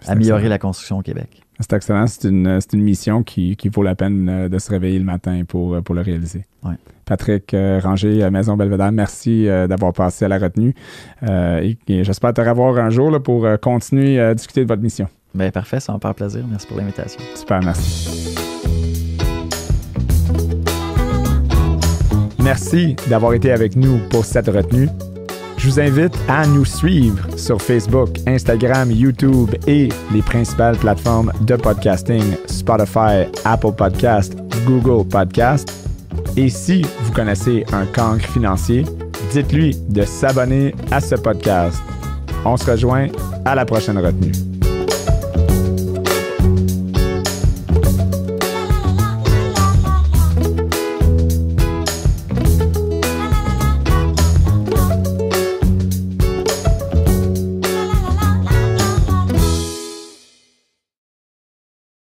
améliorer la construction au Québec. C'est excellent. C'est une mission qui vaut la peine de se réveiller le matin pour le réaliser. Ouais. Patrick Ranger, Maison Belvédère, merci d'avoir passé à la retenue. Et j'espère te revoir un jour là, pour continuer à discuter de votre mission. Bien, parfait, ça me fait plaisir. Merci pour l'invitation. Super, merci. Merci d'avoir été avec nous pour cette retenue. Je vous invite à nous suivre sur Facebook, Instagram, YouTube et les principales plateformes de podcasting, Spotify, Apple Podcast, Google Podcast. Et si vous connaissez un cancre financier, dites-lui de s'abonner à ce podcast. On se rejoint à la prochaine retenue.